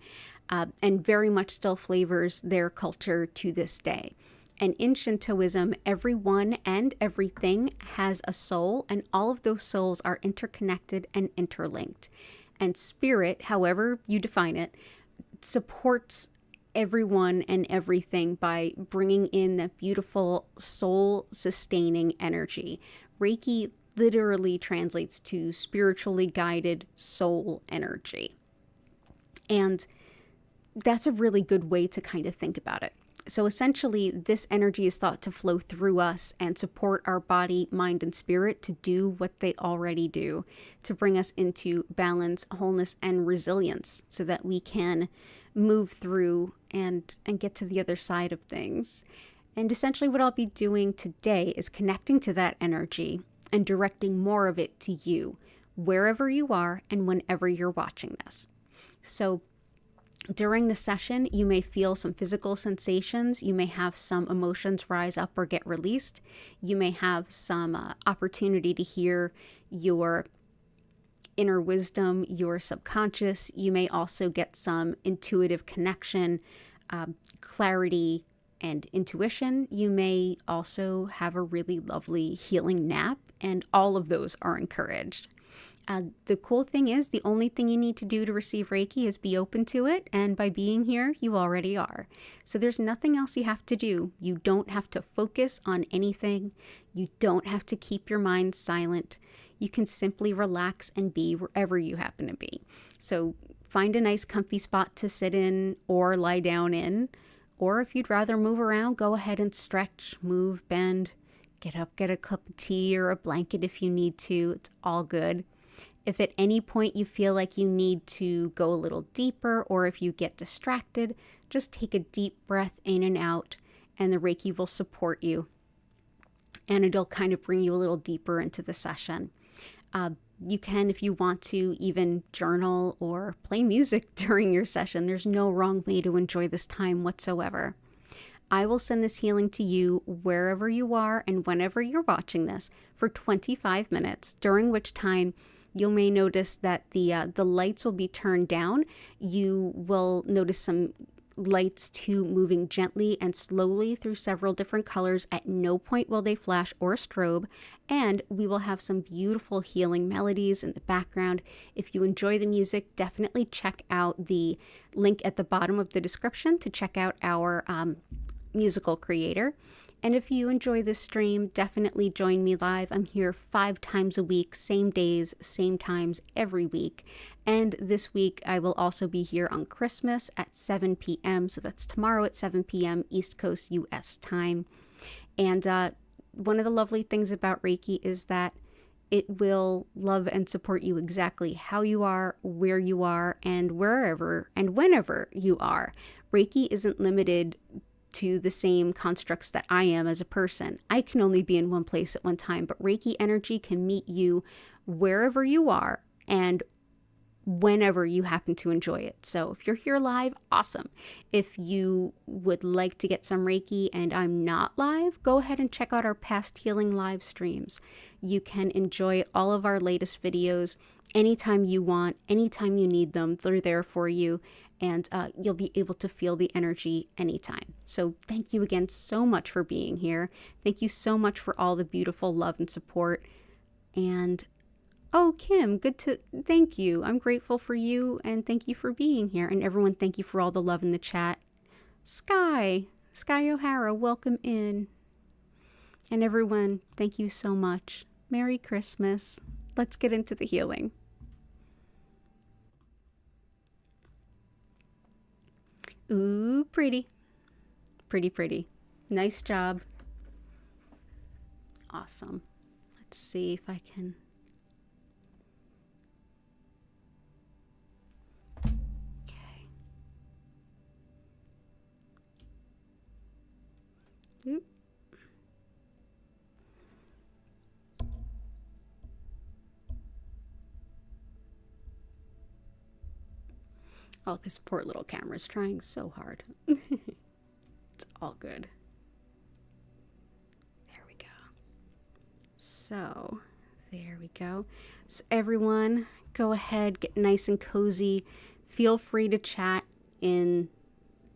and very much still flavors their culture to this day. And in Shintoism, everyone and everything has a soul, and all of those souls are interconnected and interlinked. And spirit, however you define it, supports everyone and everything by bringing in that beautiful soul-sustaining energy. Reiki literally translates to spiritually guided soul energy. And that's a really good way to kind of think about it. So essentially, this energy is thought to flow through us and support our body, mind, and spirit to do what they already do, to bring us into balance, wholeness, and resilience so that we can move through and get to the other side of things. And essentially what I'll be doing today is connecting to that energy and directing more of it to you, wherever you are and whenever you're watching this. So during the session, you may feel some physical sensations. You may have some emotions rise up or get released. You may have some opportunity to hear your inner wisdom, your subconscious. You may also get some intuitive connection, clarity, and intuition. You may also have a really lovely healing nap, and all of those are encouraged. The cool thing is the only thing you need to do to receive Reiki is be open to it, and by being here, you already are. So there's nothing else you have to do. You don't have to focus on anything. You don't have to keep your mind silent. You can simply relax and be wherever you happen to be. So find a nice comfy spot to sit in or lie down in, or if you'd rather move around, go ahead and stretch, move, bend, get up, get a cup of tea or a blanket if you need to. It's all good. If at any point you feel like you need to go a little deeper, or if you get distracted, just take a deep breath in and out, and the Reiki will support you. And it'll kind of bring you a little deeper into the session. You can, if you want to, even journal or play music during your session. There's no wrong way to enjoy this time whatsoever. I will send this healing to you wherever you are and whenever you're watching this for 25 minutes, during which time you may notice that the lights will be turned down. You will notice some lights too moving gently and slowly through several different colors. At no point will they flash or strobe, and we will have some beautiful healing melodies in the background. If you enjoy the music, definitely check out the link at the bottom of the description to check out our musical creator. And if you enjoy this stream, definitely join me live. I'm here 5 times a week, same days, same times every week. And this week I will also be here on Christmas at 7 p.m. So that's tomorrow at 7 p.m. East Coast US time. And one of the lovely things about Reiki is that it will love and support you exactly how you are, where you are, and wherever and whenever you are. Reiki isn't limited to the same constructs that I am as a person. I can only be in one place at one time, but Reiki energy can meet you wherever you are and whenever you happen to enjoy it. So if you're here live, awesome. If you would like to get some Reiki and I'm not live, go ahead and check out our past healing live streams. You can enjoy all of our latest videos anytime you want, anytime you need them. They're there for you. And you'll be able to feel the energy anytime. So thank you again so much for being here. Thank you so much for all the beautiful love and support. And, oh, Kim, thank you. I'm grateful for you, and thank you for being here. And everyone, thank you for all the love in the chat. Sky O'Hara, welcome in. And everyone, thank you so much. Merry Christmas. Let's get into the healing. Ooh, pretty. Pretty, pretty. Nice job. Awesome. Let's see if I can... Okay. Oop. Oh, this poor little camera's trying so hard. It's all good. There we go. So, there we go. So everyone, go ahead, get nice and cozy. Feel free to chat in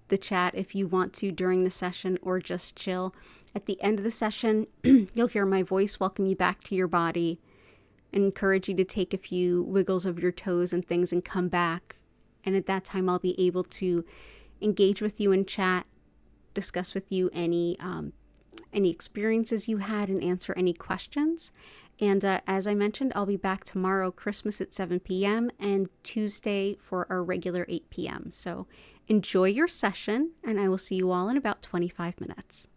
the chat if you want to during the session, or just chill. At the end of the session, you'll hear my voice welcome you back to your body and encourage you to take a few wiggles of your toes and things and come back. And at that time, I'll be able to engage with you in chat, discuss with you any experiences you had, and answer any questions. And as I mentioned, I'll be back tomorrow, Christmas at 7 p.m. and Tuesday for our regular 8 p.m. So enjoy your session, and I will see you all in about 25 minutes.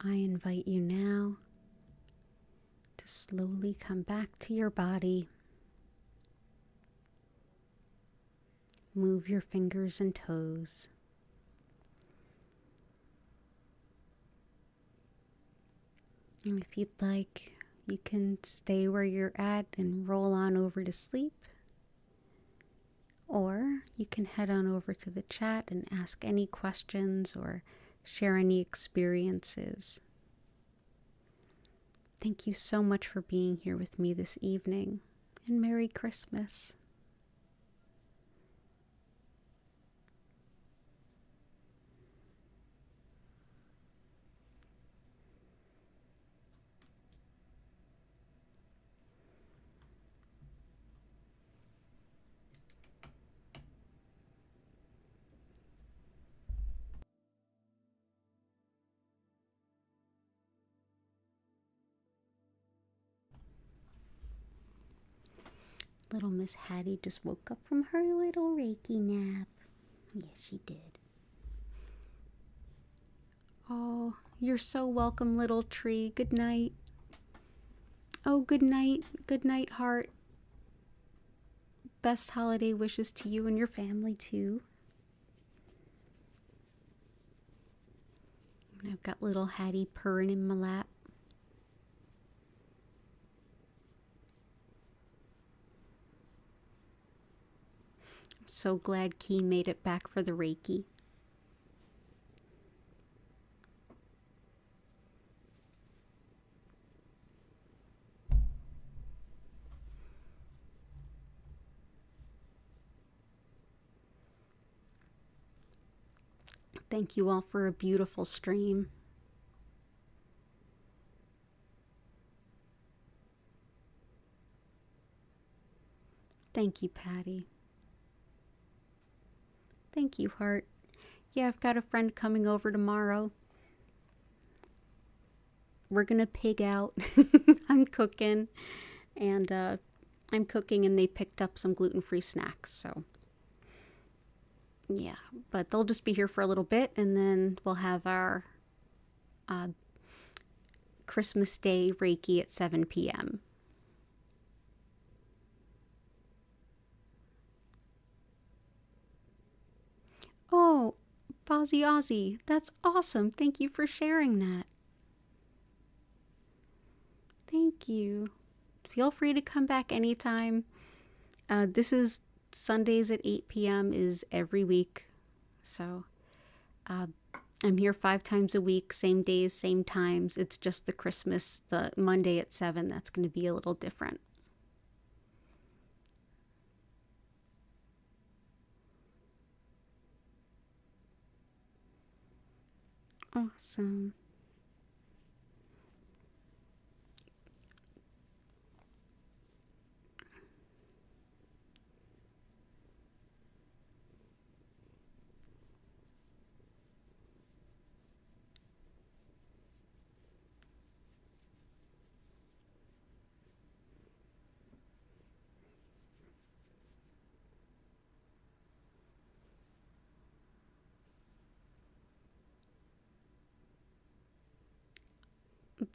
I invite you now to slowly come back to your body. Move your fingers and toes. And if you'd like, you can stay where you're at and roll on over to sleep. Or you can head on over to the chat and ask any questions or share any experiences. Thank you so much for being here with me this evening, and Merry Christmas. Little Miss Hattie just woke up from her little Reiki nap. Yes, she did. Oh, you're so welcome, little tree. Good night. Oh, good night. Good night, heart. Best holiday wishes to you and your family, too. And I've got little Hattie purring in my lap. So glad Key made it back for the Reiki. Thank you all for a beautiful stream. Thank you, Patty. Thank you, Heart. Yeah, I've got a friend coming over tomorrow. We're gonna pig out. I'm cooking, and they picked up some gluten-free snacks, so yeah. But they'll just be here for a little bit, and then we'll have our Christmas Day Reiki at 7 p.m. Oh, Bozzy Ozzy, that's awesome. Thank you for sharing that. Thank you. Feel free to come back anytime. This is Sundays at 8 p.m. is every week. So I'm here 5 times a week, same days, same times. It's just the Monday at 7, that's going to be a little different. Awesome.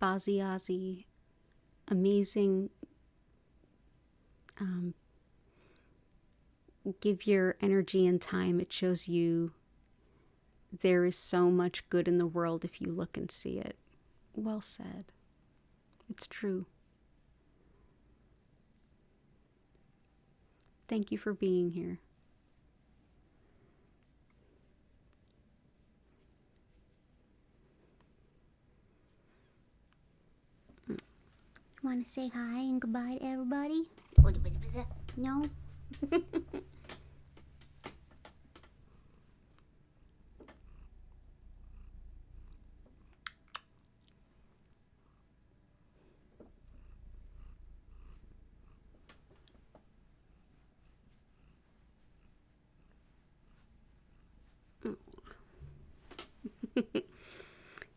Bozzy Ozzy, amazing. Give your energy and time. It shows you there is so much good in the world if you look and see it. Well said. It's true. Thank you for being here. Want to say hi and goodbye to everybody? No?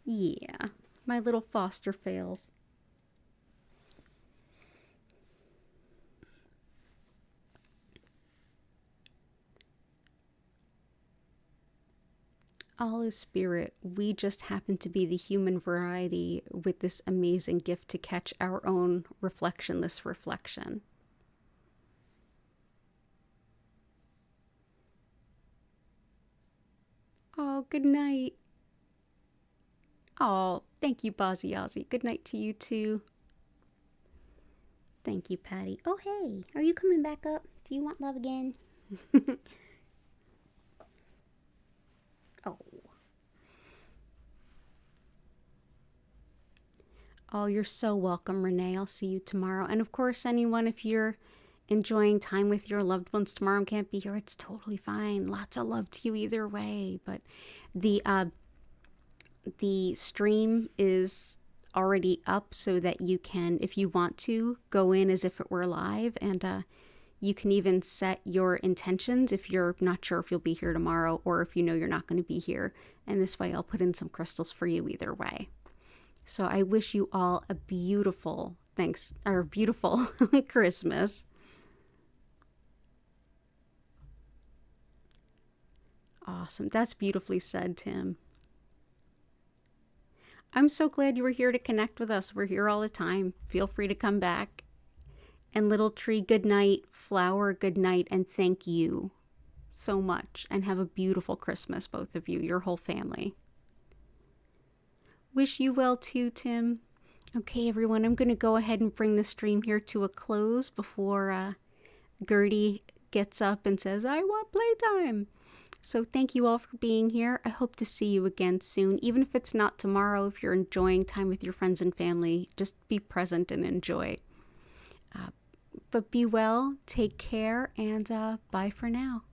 Yeah, my little foster fails. All is spirit. We just happen to be the human variety with this amazing gift to catch our own reflectionless reflection. Oh, good night. Oh, thank you, Bozzy Ozzy. Good night to you, too. Thank you, Patty. Oh, hey, are you coming back up? Do you want love again? Oh. Oh, you're so welcome, Renee. I'll see you tomorrow. And of course, anyone, if you're enjoying time with your loved ones tomorrow and can't be here, it's totally fine. Lots of love to you either way. But the stream is already up so that you can, if you want to, go in as if it were live, and you can even set your intentions if you're not sure if you'll be here tomorrow or if you know you're not going to be here. And this way I'll put in some crystals for you either way. So I wish you all a beautiful beautiful Christmas. Awesome. That's beautifully said, Tim. I'm so glad you were here to connect with us. We're here all the time. Feel free to come back. And Little Tree, good night. Flower, good night. And thank you so much. And have a beautiful Christmas, both of you, your whole family. Wish you well too, Tim. Okay, everyone, I'm going to go ahead and bring the stream here to a close before Gertie gets up and says, I want playtime. So thank you all for being here. I hope to see you again soon. Even if it's not tomorrow, if you're enjoying time with your friends and family, just be present and enjoy. But be well, take care, and bye for now.